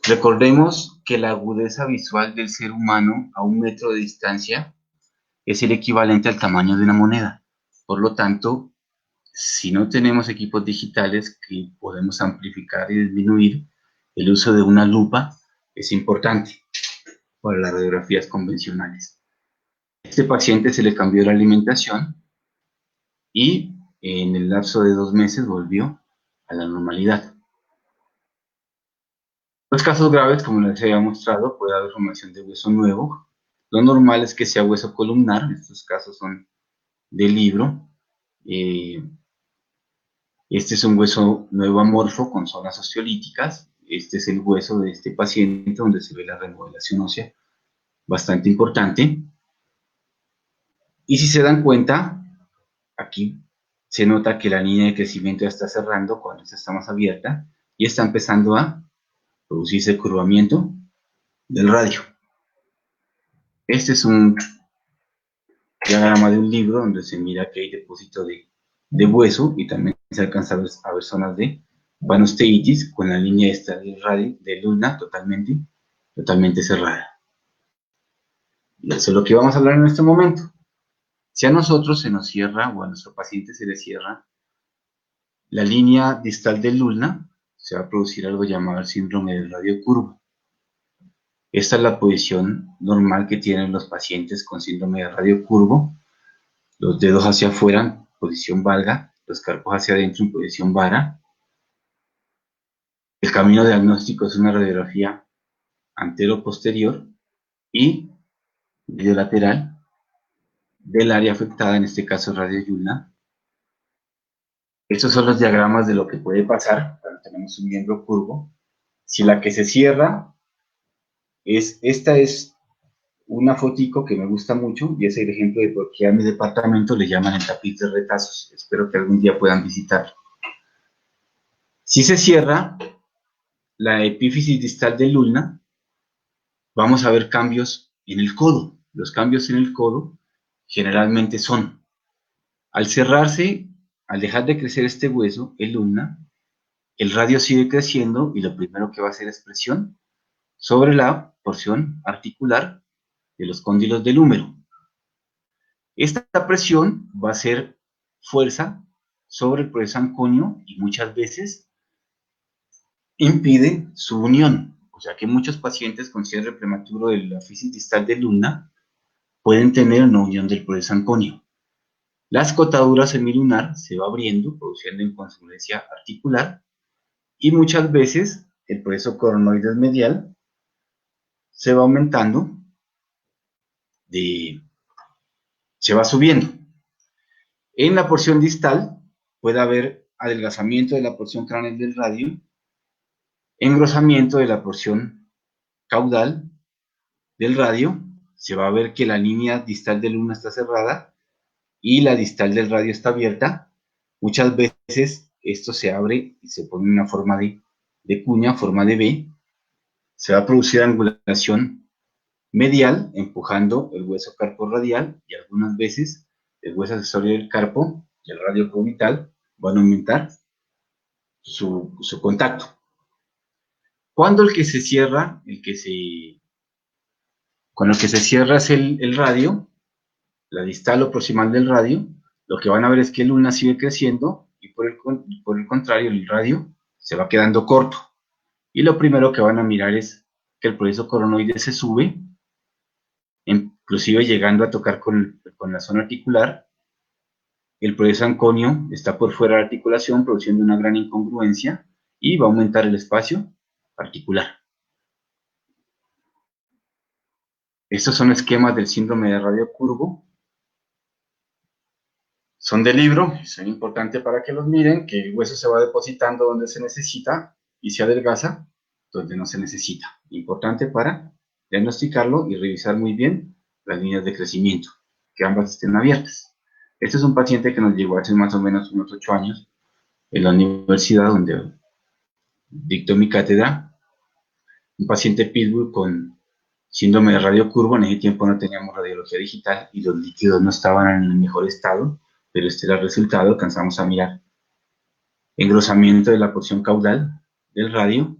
Recordemos que la agudeza visual del ser humano a 1 metro de distancia es el equivalente al tamaño de una moneda. Por lo tanto, si no tenemos equipos digitales que podemos amplificar y disminuir, el uso de una lupa es importante para las radiografías convencionales. A este paciente se le cambió la alimentación y en el lapso de 2 meses volvió a la normalidad. Los casos graves, como les había mostrado, puede haber formación de hueso nuevo. Lo normal es que sea hueso columnar, estos casos son de libro. Este es un hueso nuevo amorfo con zonas osteolíticas. Este es el hueso de este paciente donde se ve la remodelación ósea bastante importante. Y si se dan cuenta, aquí se nota que la línea de crecimiento ya está cerrando cuando esta está más abierta y está empezando a producirse el curvamiento del radio. Este es un diagrama de un libro donde se mira que hay depósito de hueso y también se alcanza a ver zonas de vanostéitis con la línea esta del radio, del ulna totalmente cerrada. Y eso es lo que vamos a hablar en este momento. Si a nosotros se nos cierra o a nuestro paciente se le cierra la línea distal del ulna, se va a producir algo llamado el síndrome del radio curvo. Esta es la posición normal que tienen los pacientes con síndrome de radio curvo. Los dedos hacia afuera en posición valga, los carpos hacia adentro en posición vara. El camino diagnóstico es una radiografía antero-posterior y medio-lateral del área afectada, en este caso radio ulna. Estos son los diagramas de lo que puede pasar cuando tenemos un miembro curvo. Si la que se cierra esta es una fotico que me gusta mucho y es el ejemplo de por qué a mi departamento le llaman el tapiz de retazos. Espero que algún día puedan visitarlo. Si se cierra la epífisis distal del ulna, vamos a ver cambios en el codo. Los cambios en el codo generalmente son, al cerrarse, al dejar de crecer este hueso, el ulna, el radio sigue creciendo y lo primero que va a hacer es presión sobre la porción articular de los cóndilos del húmero. Esta presión va a ser fuerza sobre el proceso anconio y muchas veces impide su unión. O sea que muchos pacientes con cierre prematuro de la fisis distal del ulna pueden tener una unión del proceso anconio. La escotadura semilunar se va abriendo, produciendo incongruencia articular, y muchas veces el proceso coronoides medial se va aumentando, se va subiendo. En la porción distal puede haber adelgazamiento de la porción craneal del radio, engrosamiento de la porción caudal del radio. Se va a ver que la línea distal del ulna está cerrada y la distal del radio está abierta. Muchas veces esto se abre y se pone en una forma de cuña, forma de V. Se va a producir angulación medial, empujando el hueso carpo radial, y algunas veces el hueso accesorio del carpo y el radio cubital van a aumentar su contacto. Cuando el que se cierra, con el que se cierra es el radio, la distal o proximal del radio, lo que van a ver es que el ulna sigue creciendo y por el contrario el radio se va quedando corto. Y lo primero que van a mirar es que el proceso coronoide se sube, inclusive llegando a tocar con la zona articular. El proceso anconio está por fuera de la articulación, produciendo una gran incongruencia y va a aumentar el espacio articular. Estos son esquemas del síndrome de radio curvo. Son de libro, son importantes para que los miren, que el hueso se va depositando donde se necesita y se adelgaza donde no se necesita. Importante para diagnosticarlo y revisar muy bien las líneas de crecimiento, que ambas estén abiertas. Este es un paciente que nos llegó hace más o menos unos 8 años en la universidad donde dictó mi cátedra. Un paciente Pitbull con síndrome de radio curvo. En ese tiempo no teníamos radiología digital y los líquidos no estaban en el mejor estado, pero este era el resultado. Alcanzamos a mirar engrosamiento de la porción caudal del radio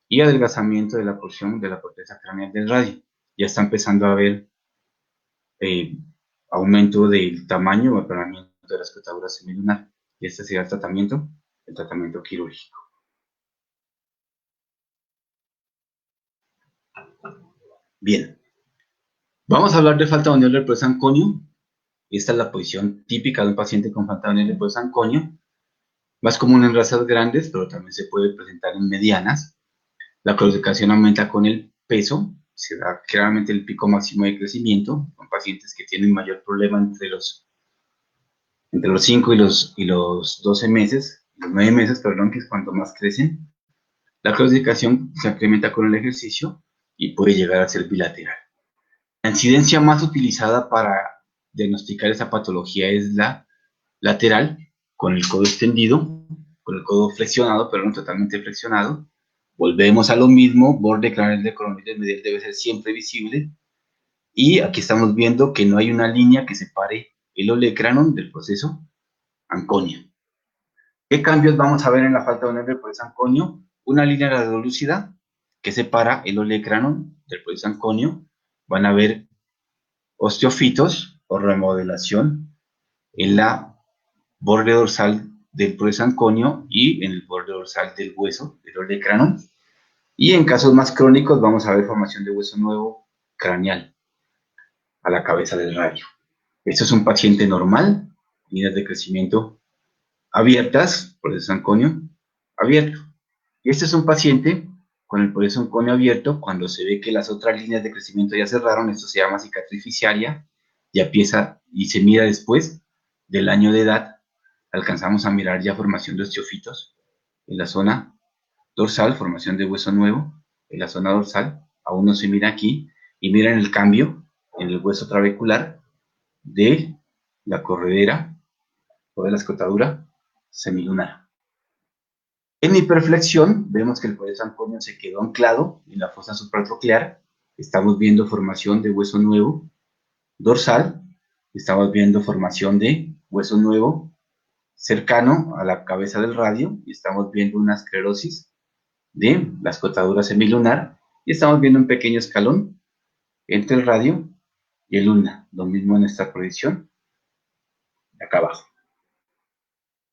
y adelgazamiento de la porción de la corteza craneal del radio. Ya está empezando a haber aumento del tamaño o aplanamiento de la escotadura semilunar. Y este sería el tratamiento quirúrgico. Bien, vamos a hablar de falta de unión del proceso anconio. Esta es la posición típica de un paciente con falta de unión del proceso anconio. Más común en razas grandes, pero también se puede presentar en medianas. La claudicación aumenta con el peso, se da claramente el pico máximo de crecimiento. Son pacientes que tienen mayor problema entre los 5 y los 12 meses, los 9 meses, perdón, que es cuanto más crecen. La claudicación se incrementa con el ejercicio y puede llegar a ser bilateral. La incidencia más utilizada para diagnosticar esa patología es la lateral, con el codo extendido, con el codo flexionado, pero no totalmente flexionado. Volvemos a lo mismo, borde craneal de coronoides medial debe ser siempre visible. Y aquí estamos viendo que no hay una línea que separe el olecranon del proceso anconio. ¿Qué cambios vamos a ver en la falta de del polisanconio? Una línea radiolúcida que separa el olecranon del polisanconio. Van a haber osteofitos o remodelación en la borde dorsal del polisanconio y en el borde dorsal del hueso del olecranon. Y en casos más crónicos vamos a ver formación de hueso nuevo craneal a la cabeza del radio. Esto es un paciente normal, líneas de crecimiento abiertas, polisanconio abierto. Y este es un paciente con el polisanconio abierto, cuando se ve que las otras líneas de crecimiento ya cerraron, esto se llama cicatriz fisiaria, ya empieza y se mira después del año de edad, alcanzamos a mirar ya formación de osteofitos en la zona dorsal, formación de hueso nuevo en la zona dorsal, aún no se mira aquí, y miren el cambio en el hueso trabecular de la corredera o de la escotadura semilunar. En hiperflexión vemos que el polisanconio se quedó anclado en la fosa supratroclear, estamos viendo formación de hueso nuevo dorsal, estamos viendo formación de hueso nuevo cercano a la cabeza del radio y estamos viendo una esclerosis de la escotadura semilunar y estamos viendo un pequeño escalón entre el radio y el ulna, lo mismo en esta proyección de acá abajo.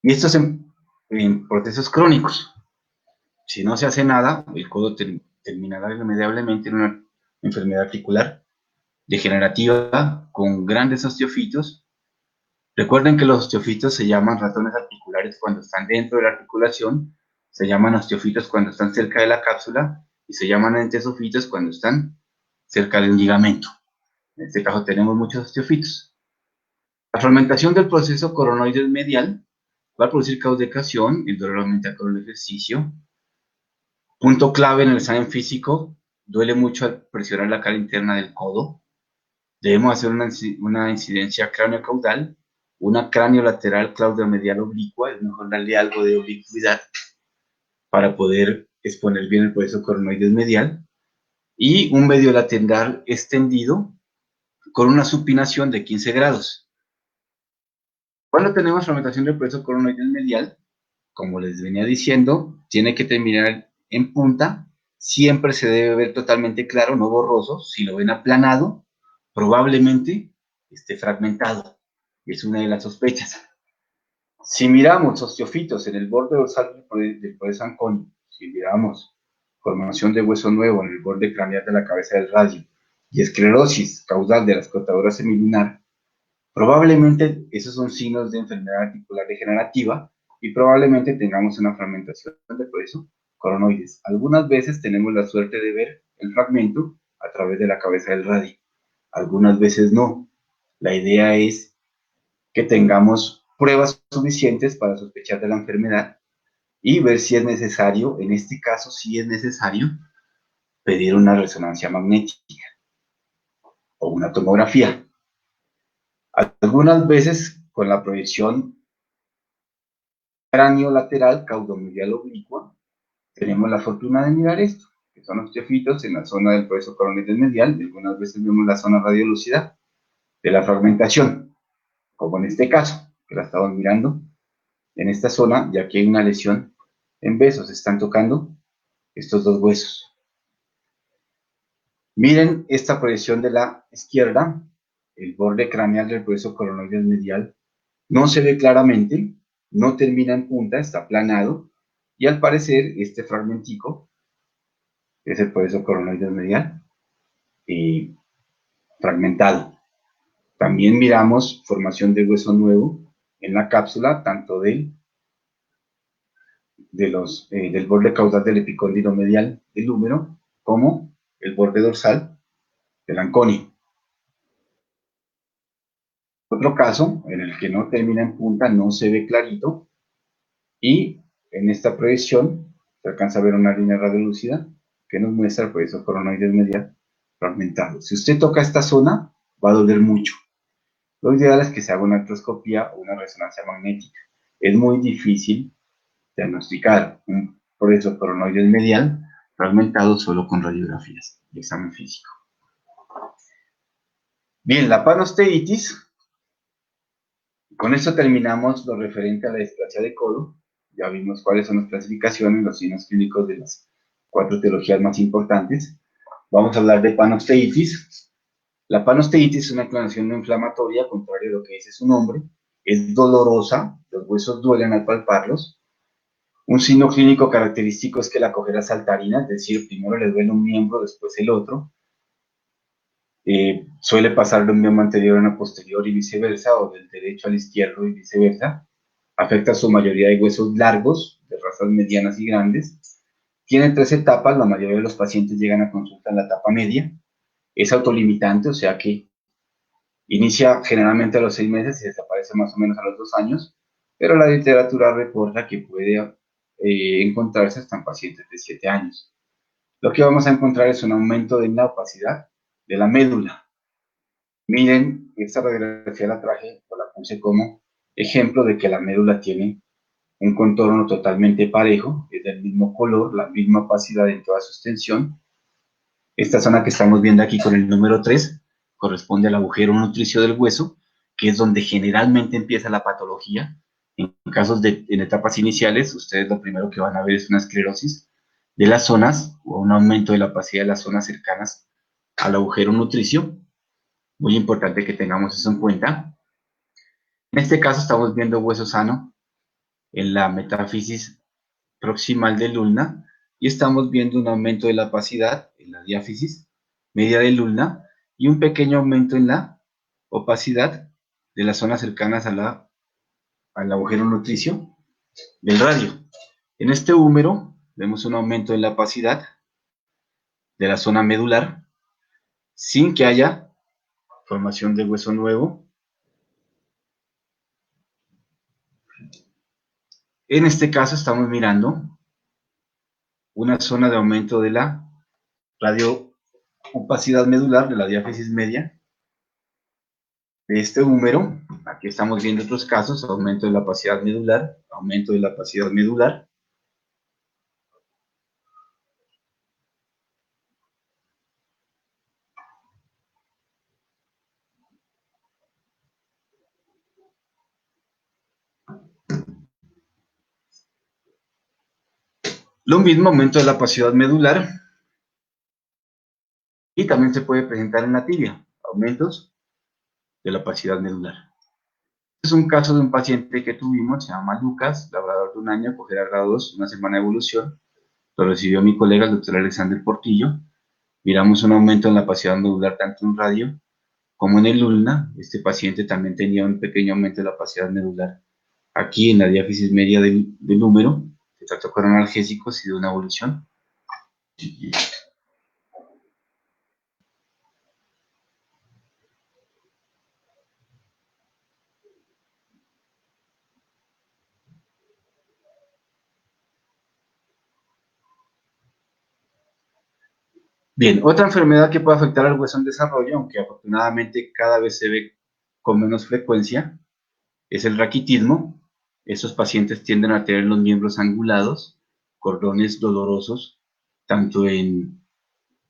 Y esto es en procesos crónicos. Si no se hace nada, el codo terminará irremediablemente en una enfermedad articular degenerativa con grandes osteofitos. Recuerden que los osteofitos se llaman ratones articulares cuando están dentro de la articulación, se llaman osteofitos cuando están cerca de la cápsula y se llaman entesofitos cuando están cerca de un ligamento. En este caso tenemos muchos osteofitos. La fragmentación del proceso coronoides medial va a producir caudecación, el dolor aumenta con el ejercicio. Punto clave en el examen físico, duele mucho al presionar la cara interna del codo. Debemos hacer una incidencia cráneo-caudal, una cráneo-lateral claudio-medial oblicua, es mejor darle algo de oblicuidad para poder exponer bien el proceso coronoides medial, y un medio lateral extendido con una supinación de 15 grados. Cuando tenemos fragmentación del proceso coronoides medial, como les venía diciendo, tiene que terminar en punta, siempre se debe ver totalmente claro, no borroso. Si lo ven aplanado, probablemente esté fragmentado. Es una de las sospechas. Si miramos osteofitos en el borde dorsal del polisanconio, si miramos formación de hueso nuevo en el borde craneal de la cabeza del radio y esclerosis caudal de la escotadura semilunar, probablemente esos son signos de enfermedad articular degenerativa y probablemente tengamos una fragmentación del proceso coronoides. Algunas veces tenemos la suerte de ver el fragmento a través de la cabeza del radio, algunas veces no. La idea es que tengamos pruebas suficientes para sospechar de la enfermedad y ver si es necesario, en este caso si es necesario, pedir una resonancia magnética o una tomografía. Algunas veces con la proyección cráneo lateral caudomedial oblicua tenemos la fortuna de mirar esto, que son osteofitos en la zona del proceso coronoides medial, y algunas veces vemos la zona radiolúcida de la fragmentación, como en este caso, que la estamos mirando en esta zona, ya que hay una lesión en besos, están tocando estos dos huesos. Miren esta proyección de la izquierda, el borde craneal del proceso coronoides medial no se ve claramente, no termina en punta, está aplanado, y al parecer este fragmentico es el proceso coronoides medial fragmentado. También miramos formación de hueso nuevo en la cápsula, tanto del borde caudal del epicóndilo medial del húmero, como el borde dorsal del anconio. Otro caso en el que no termina en punta, no se ve clarito, y en esta proyección se alcanza a ver una línea radiolúcida que nos muestra el proceso coronoides medial fragmentado. Si usted toca esta zona, va a doler mucho. Lo ideal es que se haga una artroscopía o una resonancia magnética. Es muy difícil diagnosticar un proceso coronoides medial fragmentado solo con radiografías y examen físico. Bien, la panosteitis. Con esto terminamos lo referente a la displasia de codo. ya vimos cuáles son las clasificaciones, los signos clínicos de las 4 etiologías más importantes. Vamos a hablar de panosteitis. La panosteitis es una inflamación no inflamatoria, contrario a lo que dice su nombre. Es dolorosa, los huesos duelen al palparlos. Un signo clínico característico es que la cojera saltarina, es decir, primero le duele un miembro, después el otro. Suele pasar de un miembro anterior a posterior y viceversa, o del derecho al izquierdo y viceversa. Afecta a su mayoría de huesos largos, de razas medianas y grandes. Tiene 3 etapas, la mayoría de los pacientes llegan a consulta en la etapa media. Es autolimitante, o sea que inicia generalmente a los 6 meses y desaparece más o menos a los 2 años, pero la literatura reporta que puede encontrarse hasta en pacientes de 7 años. Lo que vamos a encontrar es un aumento de la opacidad de la médula. Miren, esta radiografía la traje o la puse como ejemplo de que la médula tiene un contorno totalmente parejo, es del mismo color, la misma opacidad en toda su extensión. Esta zona que estamos viendo aquí con el número 3 corresponde al agujero nutricio del hueso, que es donde generalmente empieza la patología. En casos en etapas iniciales, ustedes lo primero que van a ver es una esclerosis de las zonas o un aumento de la opacidad de las zonas cercanas al agujero nutricio. Muy importante que tengamos eso en cuenta. En este caso estamos viendo hueso sano en la metáfisis proximal del ulna y estamos viendo un aumento de la opacidad en la diáfisis media del ulna y un pequeño aumento en la opacidad de las zonas cercanas al agujero nutricio del radio. En este húmero vemos un aumento en la opacidad de la zona medular sin que haya formación de hueso nuevo. En este caso estamos mirando una zona de aumento de la radioopacidad medular de la diáfisis media de este húmero. Aquí estamos viendo otros casos, aumento de la opacidad medular, aumento de la opacidad medular. Lo mismo, aumento de la opacidad medular. Y también se puede presentar en la tibia, aumentos de la opacidad medular. Este es un caso de un paciente que tuvimos, se llama Lucas, labrador de 1 año, cojera grado 2, una semana de evolución. Lo recibió mi colega, el doctor Alexander Portillo. Miramos un aumento en la opacidad medular tanto en radio como en el ulna. Este paciente también tenía un pequeño aumento de la opacidad medular aquí en la diáfisis media del húmero. Se trató con analgésicos y de una evolución. Bien, otra enfermedad que puede afectar al hueso en desarrollo, aunque afortunadamente cada vez se ve con menos frecuencia, es el raquitismo. Estos pacientes tienden a tener los miembros angulados, cordones dolorosos, tanto en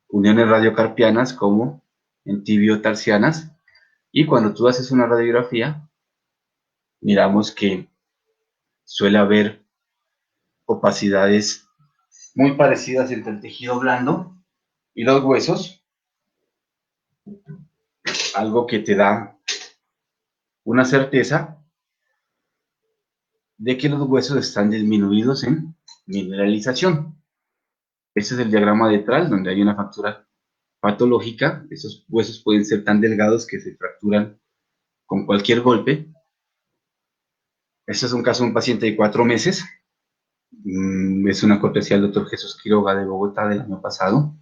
uniones radiocarpianas como en tibiotarsianas. Y cuando tú haces una radiografía, miramos que suele haber opacidades muy parecidas entre el tejido blando y los huesos, algo que te da una certeza de que los huesos están disminuidos en mineralización. Este es el diagrama detrás, donde hay una fractura patológica. Esos huesos pueden ser tan delgados que se fracturan con cualquier golpe. Este es un caso de un paciente de 4 meses. Es una cortesía del doctor Jesús Quiroga de Bogotá del año pasado.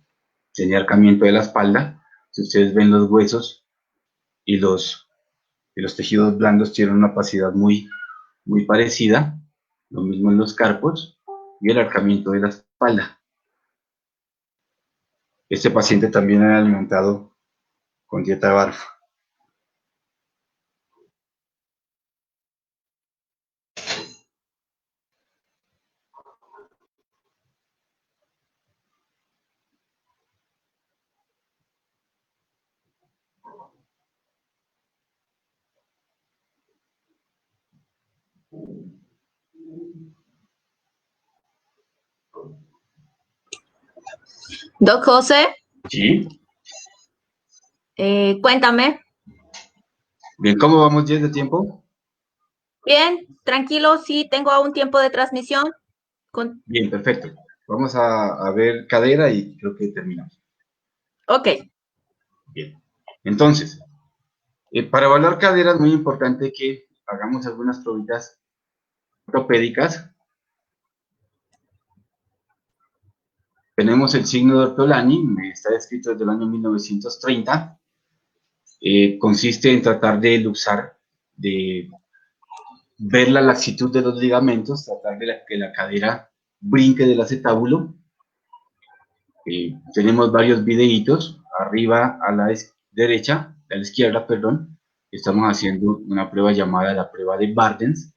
Tenía arcamiento de la espalda. Si ustedes ven los huesos y los tejidos blandos tienen una opacidad muy parecida. Lo mismo en los carpos y el arcamiento de la espalda. Este paciente también era alimentado con dieta BARF. Doc José, Sí. cuéntame. Bien, ¿cómo vamos 10 de tiempo? Bien, tranquilo, sí, tengo aún tiempo de transmisión. Con... Bien, perfecto. Vamos a ver cadera y creo que terminamos. Ok, Bien. Entonces, para evaluar cadera es muy importante que hagamos algunas probitas ortopédicas. Tenemos el signo de Ortolani, está descrito desde el año 1930. Consiste en tratar de luxar, de ver la laxitud de los ligamentos, tratar de que la cadera brinque del acetábulo. Tenemos varios videitos, arriba a la derecha, a la izquierda, perdón, estamos haciendo una prueba llamada la prueba de Bartens,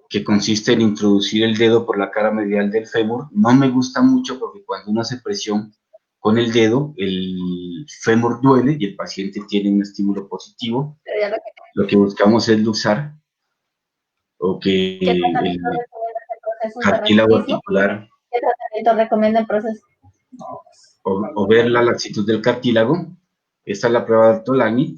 que consiste en introducir el dedo por la cara medial del fémur. No me gusta mucho porque cuando uno hace presión con el dedo, el fémur duele y el paciente tiene un estímulo positivo. Lo que buscamos es luxar o que ¿qué tratamiento el recomiendas en procesos de cartílago raquitismo? articular ¿Qué tratamiento recomienda en procesos? o ver la laxitud del cartílago. Esta es la prueba de Ortolani.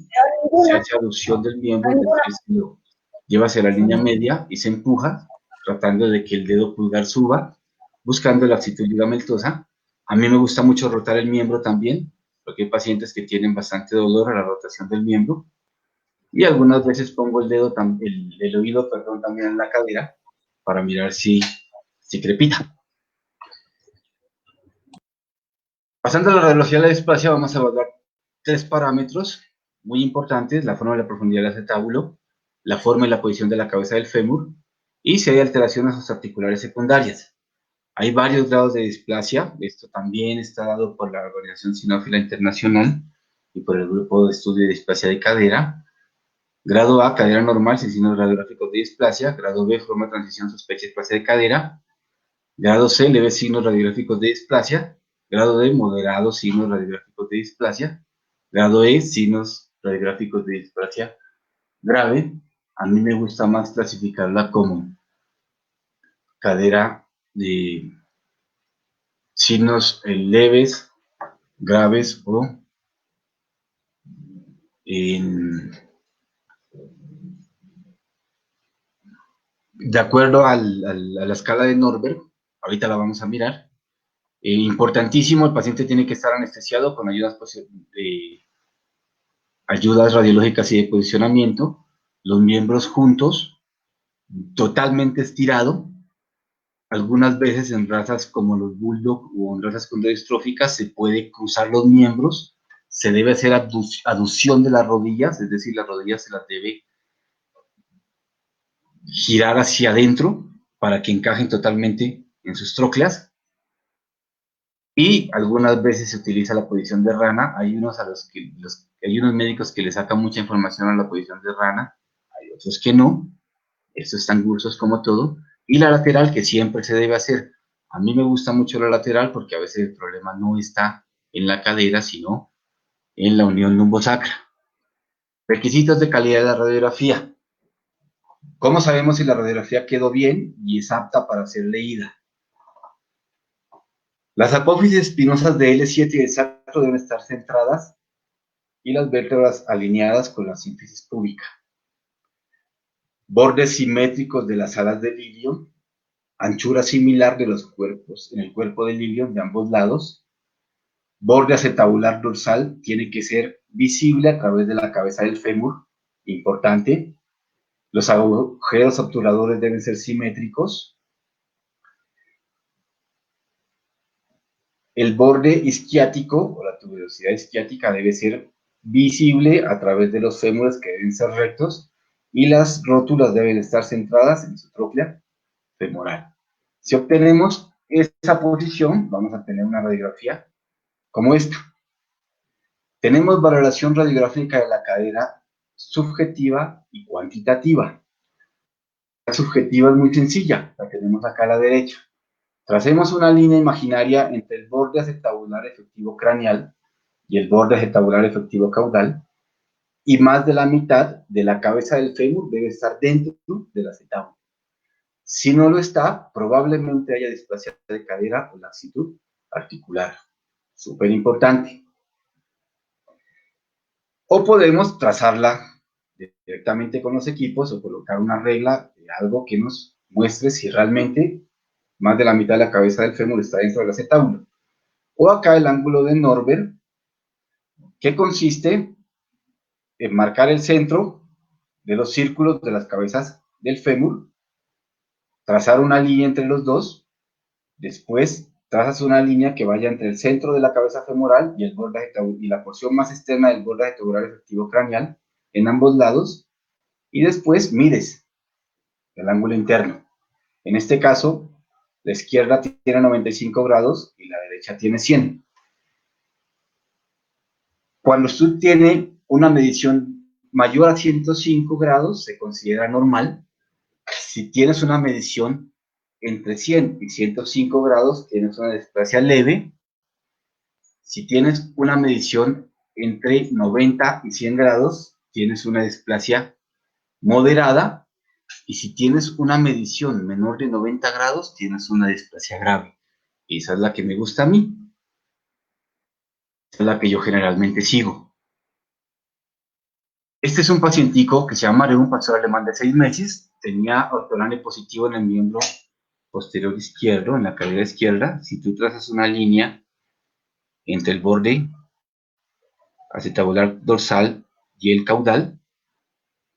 Se hace aducción del miembro, es decir, se lo lleva hacia la línea media y se empuja, tratando de que el dedo pulgar suba, buscando la laxitud ligamentosa. A mí me gusta mucho rotar el miembro también, porque hay pacientes que tienen bastante dolor a la rotación del miembro. Y algunas veces pongo el dedo, el oído, perdón, también en la cadera para mirar si crepita. Pasando a la radiología de la displasia, vamos a evaluar tres parámetros muy importantes: la forma y la profundidad del acetábulo, la forma y la posición de la cabeza del fémur, y si hay alteraciones articulares secundarias. Hay varios grados de displasia, esto también está dado por la Organización Sinófila Internacional y por el Grupo de Estudio de Displasia de Cadera. Grado A, cadera normal sin signos radiográficos de displasia. Grado B, forma de transición sospecha de displasia de cadera. Grado C, leves signos radiográficos de displasia. Grado D, moderados signos radiográficos de displasia. Grado E, signos radiográficos de displasia grave. A mí me gusta más clasificarla como cadera de signos leves, graves o en, de acuerdo a la escala de Norberg. Ahorita la vamos a mirar. Importantísimo, el paciente tiene que estar anestesiado con ayudas radiológicas y de posicionamiento, los miembros juntos, totalmente estirado. Algunas veces en razas como los bulldog o en razas condrodistróficas se puede cruzar los miembros, se debe hacer aducción de las rodillas, es decir, las rodillas se las debe girar hacia adentro para que encajen totalmente en sus trócleas. Y algunas veces se utiliza la posición de rana. Hay unos hay unos médicos que le sacan mucha información a la posición de rana, hay otros que no. Estos están cursos como todo. Y la lateral, que siempre se debe hacer. A mí me gusta mucho la lateral porque a veces el problema no está en la cadera, sino en la unión lumbosacra. Requisitos de calidad de la radiografía. ¿Cómo sabemos si la radiografía quedó bien y es apta para ser leída? Las apófisis espinosas de L7 y de sacro deben estar centradas y las vértebras alineadas con la sínfisis púbica. Bordes simétricos de las alas del ilion, anchura similar de los cuerpos en el cuerpo del ilion de ambos lados. Borde acetabular dorsal tiene que ser visible a través de la cabeza del fémur, importante. Los agujeros obturadores deben ser simétricos. El borde isquiático o la tuberosidad isquiática debe ser visible a través de los fémures, que deben ser rectos, y las rótulas deben estar centradas en su tróclea femoral. Si obtenemos esa posición, vamos a tener una radiografía como esta. Tenemos valoración radiográfica de la cadera subjetiva y cuantitativa. La subjetiva es muy sencilla, la tenemos acá a la derecha. Tracemos una línea imaginaria entre el borde acetabular efectivo craneal y el borde acetabular efectivo caudal, y más de la mitad de la cabeza del fémur debe estar dentro del acetábulo. Si no lo está, probablemente haya displasia de cadera o laxitud articular. súper importante. O podemos trazarla directamente con los equipos o colocar una regla de algo que nos muestre si realmente más de la mitad de la cabeza del fémur está dentro del acetábulo. O acá el ángulo de Norbert, que consiste en marcar el centro de los círculos de las cabezas del fémur, trazar una línea entre los dos, después trazas una línea que vaya entre el centro de la cabeza femoral y, el borde y la porción más externa del borde acetabular efectivo craneal en ambos lados, y después mides el ángulo interno. En este caso, la izquierda tiene 95 grados y la derecha tiene 100. Cuando usted tiene una medición mayor a 105 grados, se considera normal. Si tienes una medición entre 100 y 105 grados, tienes una displasia leve. Si tienes una medición entre 90 y 100 grados, tienes una displasia moderada. Y si tienes una medición menor de 90 grados, tienes una displasia grave. Y esa es la que me gusta a mí. Esa es la que yo generalmente sigo. Este es un pacientico que se llama un pastor alemán de 6 meses. Tenía ortolane positivo en el miembro posterior izquierdo, en la cadera izquierda. Si tú trazas una línea entre el borde acetabular dorsal y el caudal,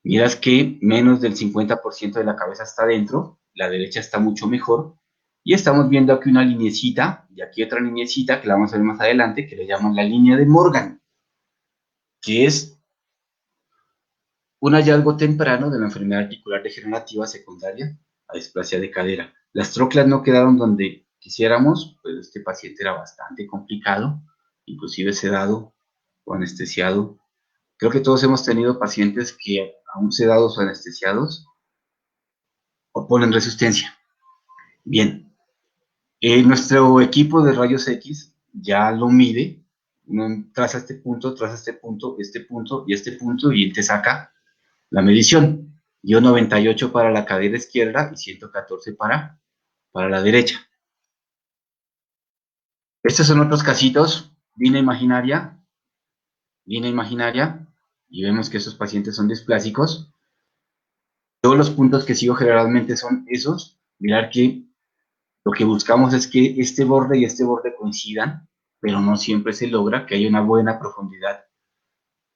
miras que menos del 50% de la cabeza está dentro, la derecha está mucho mejor, y estamos viendo aquí una linecita, y aquí otra linecita que la vamos a ver más adelante, que le llaman la línea de Morgan, que es un hallazgo temprano de la enfermedad articular degenerativa secundaria a displasia de cadera. Las troclas no quedaron donde quisiéramos, pues este paciente era bastante complicado, inclusive sedado o anestesiado. Creo que todos hemos tenido pacientes que, aún sedados o anestesiados, oponen resistencia. Bien, nuestro equipo de rayos X ya lo mide, uno traza este punto, este punto y te saca la medición. Dio 98 para la cadera izquierda y 114 para la derecha. Estos son otros casitos, línea imaginaria, y vemos que esos pacientes son displásicos. Todos los puntos que sigo generalmente son esos. Mirar que lo que buscamos es que este borde y este borde coincidan, pero no siempre se logra, que haya una buena profundidad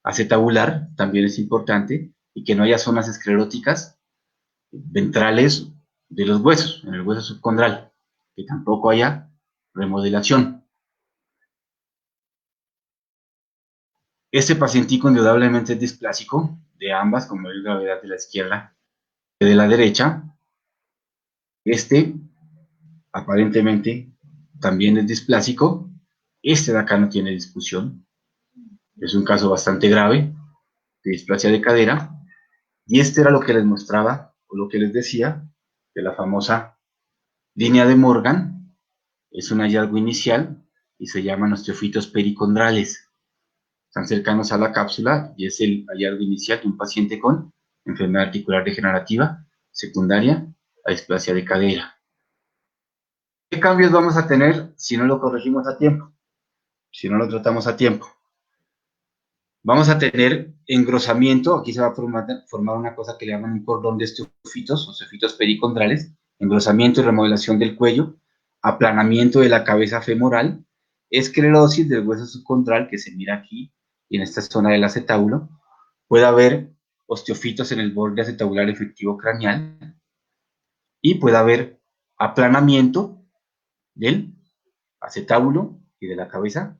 acetabular, también es importante, y que no haya zonas escleróticas ventrales de los huesos, en el hueso subcondral, que tampoco haya remodelación. Este pacientico indudablemente es displásico de ambas, con mayor gravedad de la izquierda que de la derecha. Este aparentemente también es displásico. Este de acá no tiene discusión. Es un caso bastante grave de displasia de cadera. Y este era lo que les mostraba, o lo que les decía, de la famosa línea de Morgan. Es un hallazgo inicial y se llaman osteofitos pericondrales. Están cercanos a la cápsula y es el hallazgo inicial de un paciente con enfermedad articular degenerativa secundaria a displasia de cadera. ¿Qué cambios vamos a tener si no lo corregimos a tiempo? Si no lo tratamos a tiempo. Vamos a tener engrosamiento, aquí se va a formar una cosa que le llaman un cordón de osteofitos pericondrales, engrosamiento y remodelación del cuello, aplanamiento de la cabeza femoral, esclerosis del hueso subcondral que se mira aquí y en esta zona del acetábulo. Puede haber osteofitos en el borde acetabular efectivo craneal y puede haber aplanamiento del acetábulo y de la cabeza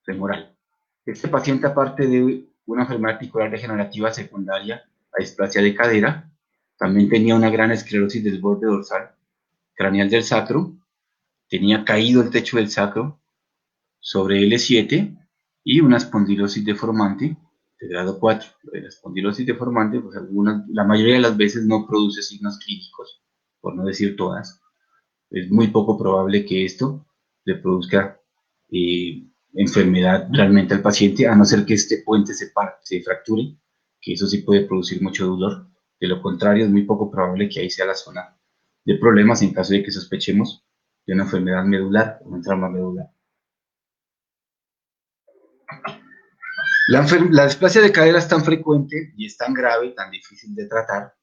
femoral. Este paciente, aparte de una enfermedad articular degenerativa secundaria a displasia de cadera, también tenía una gran esclerosis del borde dorsal craneal del sacro, tenía caído el techo del sacro sobre L7 y una espondilosis deformante de grado 4. La espondilosis deformante, pues la mayoría de las veces no produce signos clínicos, por no decir todas. Es muy poco probable que esto le produzca enfermedad realmente al paciente, a no ser que este puente se fracture, que eso sí puede producir mucho dolor. De lo contrario, es muy poco probable que ahí sea la zona de problemas en caso de que sospechemos de una enfermedad medular o un trauma medular. La displasia de cadera es tan frecuente y es tan grave, tan difícil de tratar,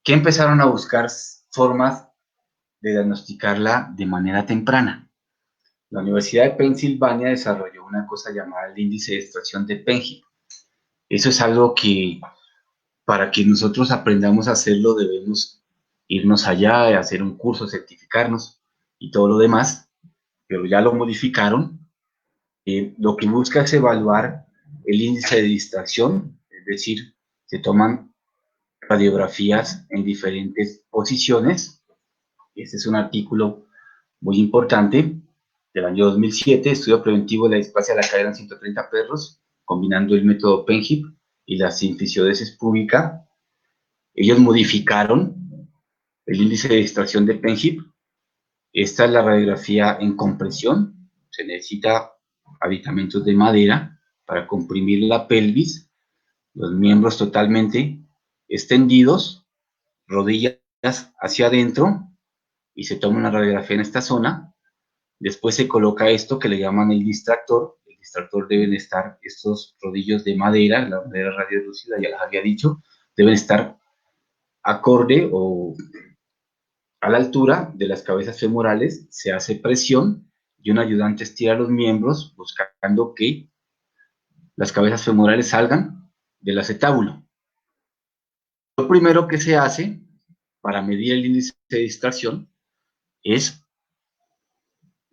que empezaron a buscar formas de diagnosticarla de manera temprana. La Universidad de Pensilvania desarrolló una cosa llamada el índice de extracción de Penhip. Eso es algo que para que nosotros aprendamos a hacerlo debemos irnos allá, hacer un curso, certificarnos y todo lo demás, pero ya lo modificaron. Lo que busca es evaluar el índice de distracción, es decir, se toman radiografías en diferentes posiciones. Este es un artículo muy importante del año 2007, estudio preventivo de la displasia de la cadera en 130 perros, combinando el método Penhip y la sinfisiodesis púbica. Ellos modificaron el índice de distracción de Penhip. Esta es la radiografía en compresión. Se necesita aditamentos de madera para comprimir la pelvis, los miembros totalmente extendidos, rodillas hacia adentro, y se toma una radiografía en esta zona. Después se coloca esto que le llaman el distractor. El distractor deben estar estos rodillos de madera, la madera radiolúcida, ya les había dicho, deben estar acorde o a la altura de las cabezas femorales. Se hace presión y un ayudante estira los miembros buscando que las cabezas femorales salgan del acetábulo. Lo primero que se hace para medir el índice de distracción es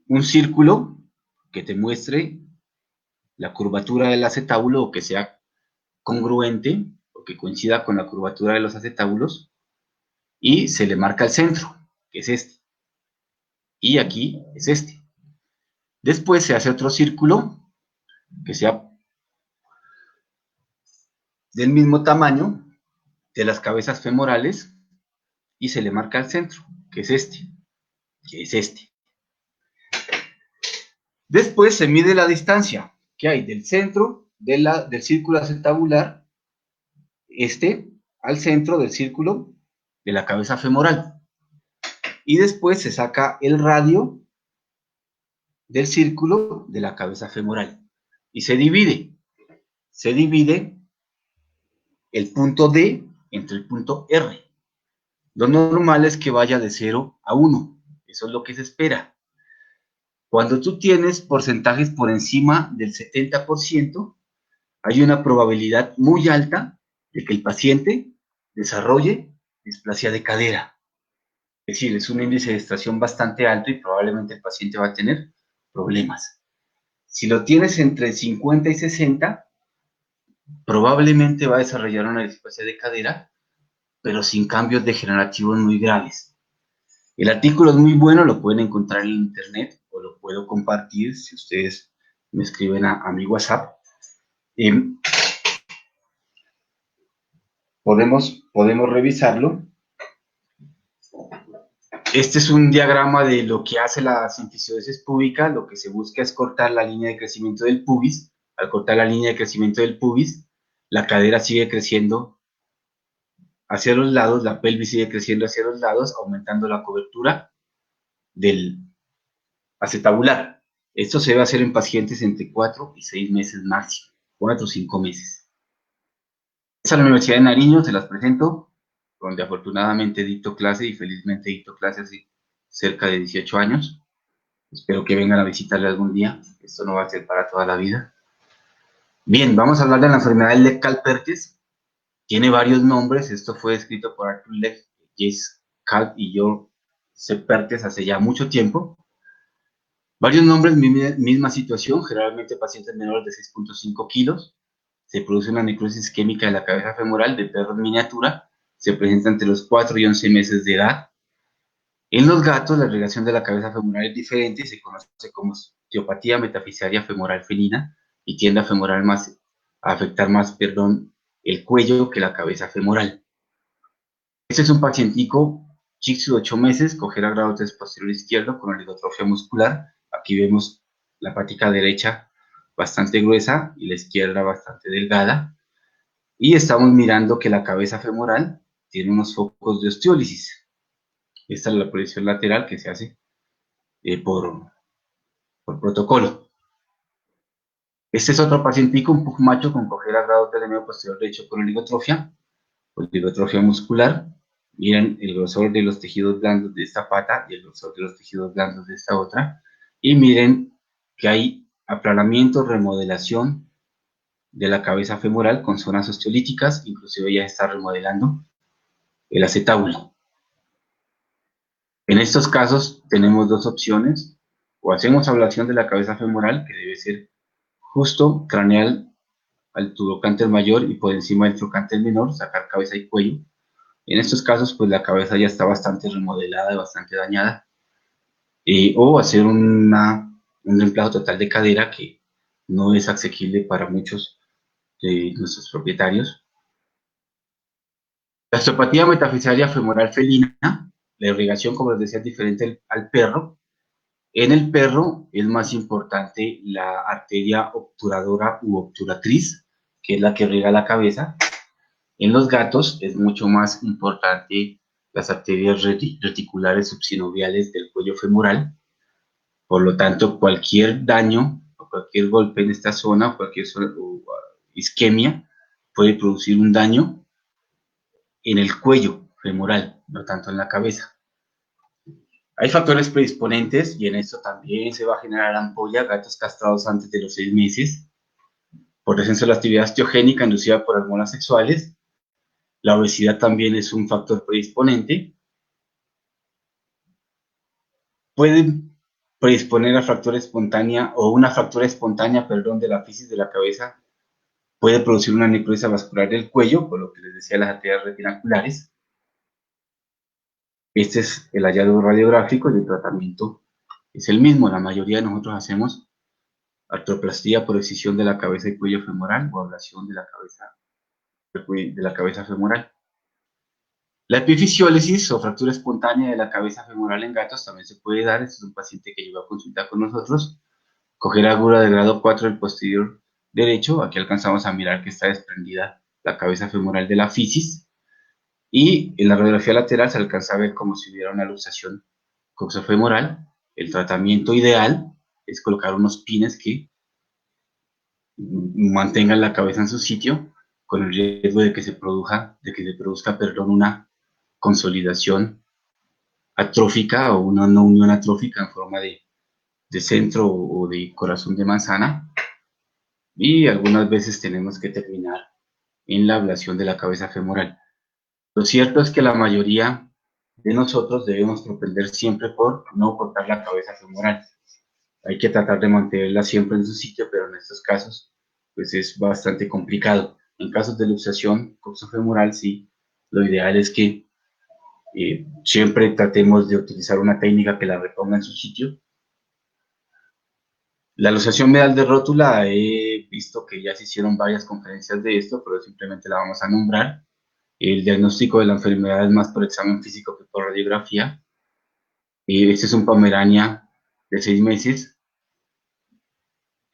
un círculo que te muestre la curvatura del acetábulo o que sea congruente o que coincida con la curvatura de los acetábulos, y se le marca el centro, que es este, y aquí es este. Después se hace otro círculo que sea del mismo tamaño de las cabezas femorales y se le marca el centro, que es este, que es este. Después se mide la distancia que hay del centro del círculo acetabular, al centro del círculo de la cabeza femoral. Y después se saca el radio del círculo de la cabeza femoral. Y se divide. Se divide el punto D entre el punto R. Lo normal es que vaya de 0 a 1. Eso es lo que se espera. Cuando tú tienes porcentajes por encima del 70%, hay una probabilidad muy alta de que el paciente desarrolle displasia de cadera. Es decir, es un índice de estación bastante alto y probablemente el paciente va a tener problemas. Si lo tienes entre 50 y 60, probablemente va a desarrollar una displasia de cadera, pero sin cambios degenerativos muy graves. El artículo es muy bueno, lo pueden encontrar en internet o lo puedo compartir si ustedes me escriben a mi WhatsApp. Podemos revisarlo. Este es un diagrama de lo que hace la sinfisiodesis púbica. Lo que se busca es cortar la línea de crecimiento del pubis. Al cortar la línea de crecimiento del pubis, la cadera sigue creciendo hacia los lados, la pelvis sigue creciendo hacia los lados, aumentando la cobertura del acetabular. Esto se debe hacer en pacientes entre 4 y 6 meses máximo, 4 o 5 meses. Es a la Universidad de Nariño, se las presento, donde afortunadamente dicto clase y felizmente dicto clase hace cerca de 18 años. Espero que vengan a visitarle algún día. Esto no va a ser para toda la vida. Bien, vamos a hablar de la enfermedad de Legg-Calvé-Perkins. Tiene varios nombres. Esto fue escrito por Arthur Legg, Jesse Kalb y George C. Perkins hace ya mucho tiempo. Varios nombres, misma situación, generalmente pacientes menores de 6.5 kilos. Se produce una necrosis isquémica de la cabeza femoral de perros miniatura. Se presenta entre los 4 y 11 meses de edad. En los gatos, la irrigación de la cabeza femoral es diferente y se conoce como osteopatía metafisaria femoral felina y tiende a afectar más el cuello que la cabeza femoral. Este es un pacientico chico de 8 meses, cojera grado 3 posterior izquierdo con oligotrofia muscular. Aquí vemos la patica derecha bastante gruesa y la izquierda bastante delgada. Y estamos mirando que la cabeza femoral tiene unos focos de osteólisis. Esta es la proyección lateral que se hace por protocolo. Este es otro pacientico, un poco macho con cojera grado 3 de medio posterior derecho con oligotrofia muscular. Miren el grosor de los tejidos blandos de esta pata y el grosor de los tejidos blandos de esta otra. Y miren que hay aplanamiento, remodelación de la cabeza femoral con zonas osteolíticas, inclusive ya está remodelando el acetábulo. En estos casos tenemos dos opciones: o hacemos ablación de la cabeza femoral, que debe ser justo craneal al tuberocánter mayor y por encima del trocánter menor, sacar cabeza y cuello. En estos casos, pues la cabeza ya está bastante remodelada y bastante dañada. O hacer un reemplazo total de cadera, que no es asequible para muchos de nuestros propietarios. La osteopatía metafisaria femoral felina, la irrigación, como les decía, es diferente al perro. En el perro es más importante la arteria obturadora u obturatriz, que es la que riega la cabeza. En los gatos es mucho más importante las arterias reticulares subsinoviales del cuello femoral. Por lo tanto, cualquier daño o cualquier golpe en esta zona, cualquier isquemia, puede producir un daño en el cuello femoral, no tanto en la cabeza. Hay factores predisponentes y en esto también se va a generar ampolla, gatos castrados antes de los 6 meses, por descenso de la actividad osteogénica inducida por hormonas sexuales. La obesidad también es un factor predisponente. Pueden predisponer a fractura espontánea o una fractura espontánea, perdón, de la fisis de la cabeza. Puede producir una necrosis vascular del cuello, por lo que les decía, las arterias retinaculares. Este es el hallazgo radiográfico y el tratamiento es el mismo. La mayoría de nosotros hacemos artroplastía por excisión de la cabeza y cuello femoral o ablación de la cabeza femoral. La epifisiólisis o fractura espontánea de la cabeza femoral en gatos también se puede dar. Este es un paciente que llegó a consultar con nosotros. Cojera aguda de grado 4 del posterior derecho. Aquí alcanzamos a mirar que está desprendida la cabeza femoral de la fisis. Y en la radiografía lateral se alcanza a ver como si hubiera una luxación coxofemoral. El tratamiento ideal es colocar unos pines que mantengan la cabeza en su sitio, con el riesgo de que se produzca, una consolidación atrófica o una no unión atrófica en forma de centro o de corazón de manzana. Y algunas veces tenemos que terminar en la ablación de la cabeza femoral. Lo cierto es que la mayoría de nosotros debemos propender siempre por no cortar la cabeza femoral. Hay que tratar de mantenerla siempre en su sitio, pero en estos casos pues es bastante complicado. En casos de luxación coxofemoral, sí, lo ideal es que siempre tratemos de utilizar una técnica que la reponga en su sitio. La luxación medial de rótula, he visto que ya se hicieron varias conferencias de esto, pero simplemente la vamos a nombrar. El diagnóstico de la enfermedad es más por examen físico que por radiografía. Este es un Pomerania de 6 meses.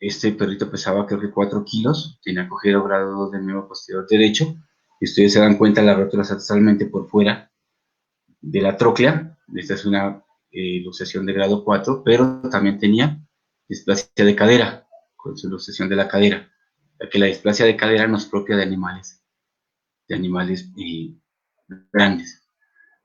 Este perrito pesaba creo que 4 kilos, tenía cojera grado 2 del miembro posterior derecho. Y ustedes se dan cuenta, la rótula está totalmente por fuera de la tróclea. Esta es una luxación de grado 4, pero también tenía displasia de cadera, con su luxación de la cadera, ya que la displasia de cadera no es propia de animales grandes.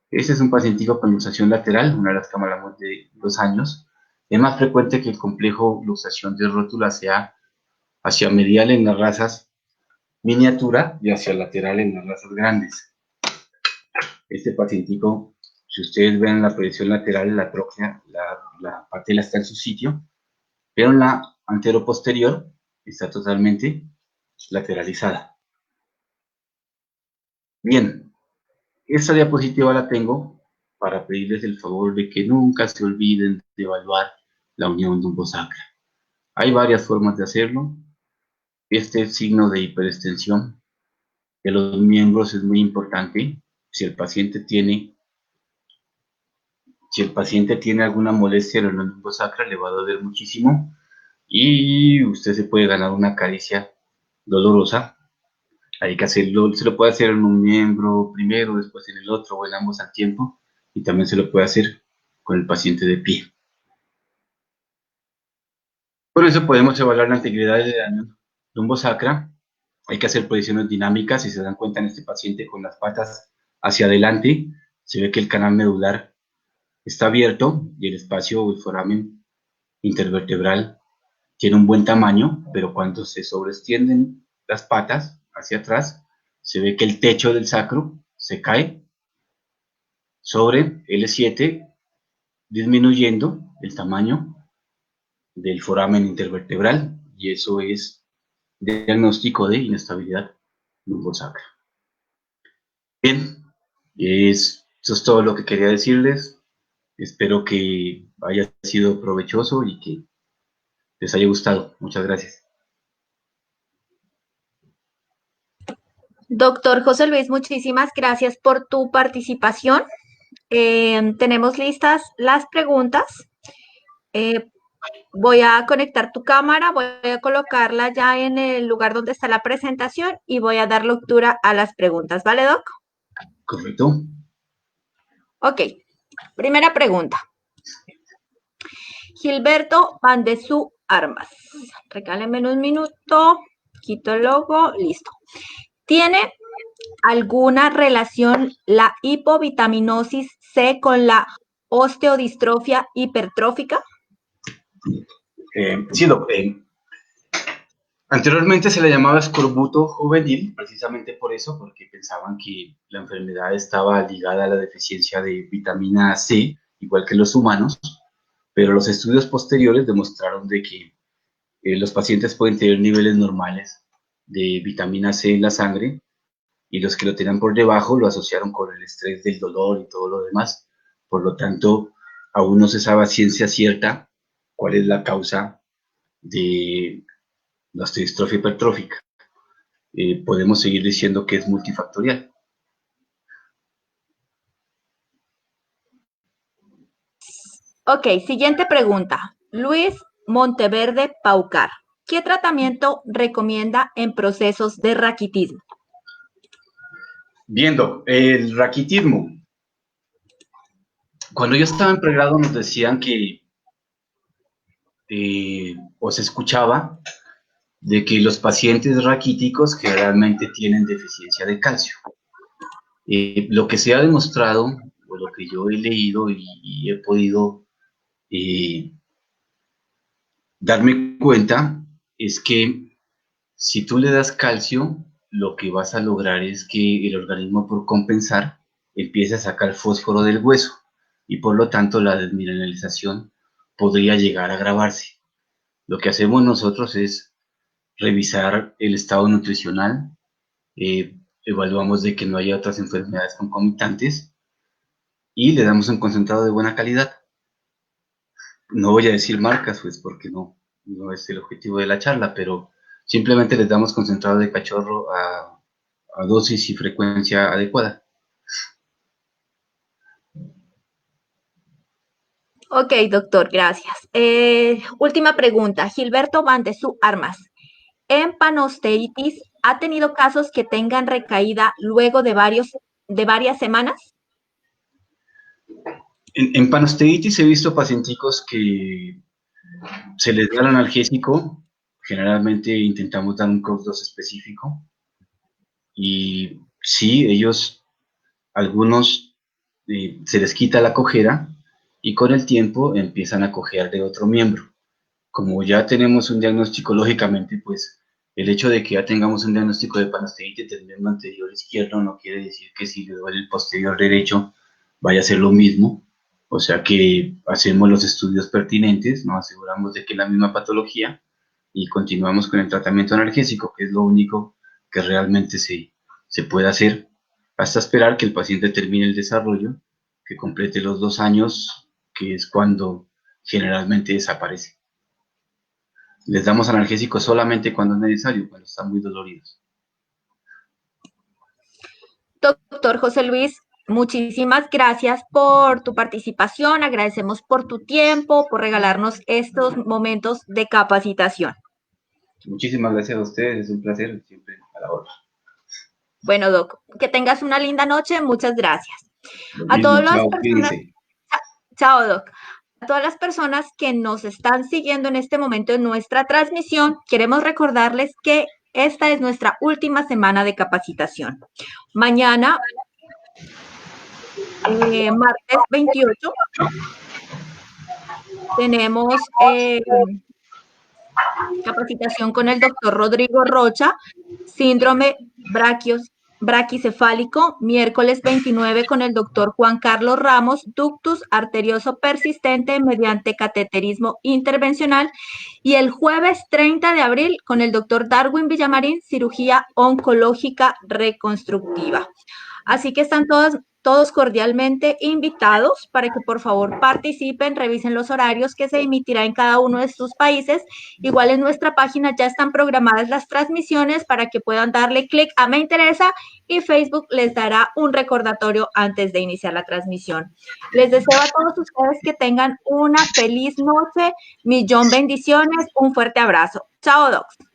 Este es un pacientico con luxación lateral, una de las que hablamos de 2 años. Es más frecuente que el complejo luxación de rótula sea hacia medial en las razas miniatura y hacia lateral en las razas grandes. Este pacientico, si ustedes ven la proyección lateral, la tróclea, la patela está en su sitio, pero en la anteroposterior está totalmente lateralizada. Bien, esta diapositiva la tengo para pedirles el favor de que nunca se olviden de evaluar la unión lumbosacra. Hay varias formas de hacerlo. Este signo de hiperextensión de los miembros es muy importante. Si el paciente tiene alguna molestia en la unión lumbosacra, le va a doler muchísimo y usted se puede ganar una caricia dolorosa. Hay que hacerlo, se lo puede hacer en un miembro primero, después en el otro o en ambos al tiempo, y también se lo puede hacer con el paciente de pie. Por eso podemos evaluar la integridad de la lumbosacra. Hay que hacer posiciones dinámicas. Si se dan cuenta en este paciente con las patas hacia adelante, se ve que el canal medular está abierto y el espacio o el foramen intervertebral tiene un buen tamaño, pero cuando se sobreextienden las patas hacia atrás, se ve que el techo del sacro se cae sobre L7, disminuyendo el tamaño del foramen intervertebral, y eso es diagnóstico de inestabilidad lumbosacra. Bien, eso es todo lo que quería decirles. Espero que haya sido provechoso y que les haya gustado. Muchas gracias. Doctor José Luis, muchísimas gracias por tu participación. Tenemos listas las preguntas. Eh, Voy a conectar tu cámara, voy a colocarla ya en el lugar donde está la presentación y voy a dar lectura a las preguntas. ¿Vale, Doc? ¿Correcto? Ok. Primera pregunta. Gilberto Vandesú Armas. Regálenme un minuto. Quito el logo. Listo. ¿Tiene alguna relación la hipovitaminosis C con la osteodistrofia hipertrófica? Sí, anteriormente se le llamaba escorbuto juvenil, precisamente por eso, porque pensaban que la enfermedad estaba ligada a la deficiencia de vitamina C, igual que los humanos, pero los estudios posteriores demostraron de que los pacientes pueden tener niveles normales de vitamina C en la sangre, y los que lo tenían por debajo lo asociaron con el estrés del dolor y todo lo demás. Por lo tanto, aún no se sabe a ciencia cierta cuál es la causa de la osteodistrofia hipertrófica. Podemos seguir diciendo que es multifactorial. Ok, siguiente pregunta. Luis Monteverde Paucar. ¿Qué tratamiento recomienda en procesos de raquitismo? Viendo el raquitismo. Cuando yo estaba en pregrado nos decían que, o se escuchaba, de que los pacientes raquíticos generalmente tienen deficiencia de calcio. Lo que se ha demostrado, o lo que yo he leído y he podido eh, darme cuenta, es que si tú le das calcio, lo que vas a lograr es que el organismo, por compensar, empiece a sacar fósforo del hueso, y por lo tanto la desmineralización podría llegar a agravarse. Lo que hacemos nosotros es revisar el estado nutricional, evaluamos de que no haya otras enfermedades concomitantes y le damos un concentrado de buena calidad. No voy a decir marcas, pues porque no es el objetivo de la charla, pero simplemente les damos concentrado de cachorro a dosis y frecuencia adecuada. Ok, doctor, gracias. Última pregunta. Gilberto Vandesú Armas. ¿En panosteritis ha tenido casos que tengan recaída luego de varias semanas? En panosteritis he visto pacienticos que se les da el analgésico, generalmente intentamos dar un COX-2 específico, y sí, algunos se les quita la cojera y con el tiempo empiezan a cojear de otro miembro. Como ya tenemos un diagnóstico, lógicamente, pues el hecho de que ya tengamos un diagnóstico de panosteritis del miembro anterior izquierdo no quiere decir que si le duele el posterior derecho vaya a ser lo mismo. O sea que hacemos los estudios pertinentes, nos aseguramos de que es la misma patología y continuamos con el tratamiento analgésico, que es lo único que realmente se puede hacer hasta esperar que el paciente termine el desarrollo, que complete los 2 años, que es cuando generalmente desaparece. Les damos analgésicos solamente cuando es necesario, cuando están muy doloridos. Doctor José Luis, muchísimas gracias por tu participación. Agradecemos por tu tiempo, por regalarnos estos momentos de capacitación. Muchísimas gracias a ustedes, es un placer, siempre a la hora. Bueno, Doc, que tengas una linda noche. Muchas gracias. Lo A todas mismo, las chao, personas, cuídense. chao, Doc. todas las personas que nos están siguiendo en este momento en nuestra transmisión, queremos recordarles que esta es nuestra última semana de capacitación. Mañana, martes 28, tenemos capacitación con el doctor Rodrigo Rocha, síndrome braquicefálico, miércoles 29 con el doctor Juan Carlos Ramos, ductus arterioso persistente mediante cateterismo intervencional, y el jueves 30 de abril con el doctor Darwin Villamarín, cirugía oncológica reconstructiva. Así que están todos cordialmente invitados para que por favor participen, revisen los horarios que se emitirá en cada uno de sus países. Igual en nuestra página ya están programadas las transmisiones para que puedan darle clic a me interesa y Facebook les dará un recordatorio antes de iniciar la transmisión. Les deseo a todos ustedes que tengan una feliz noche, millón bendiciones, un fuerte abrazo. Chao, Docs.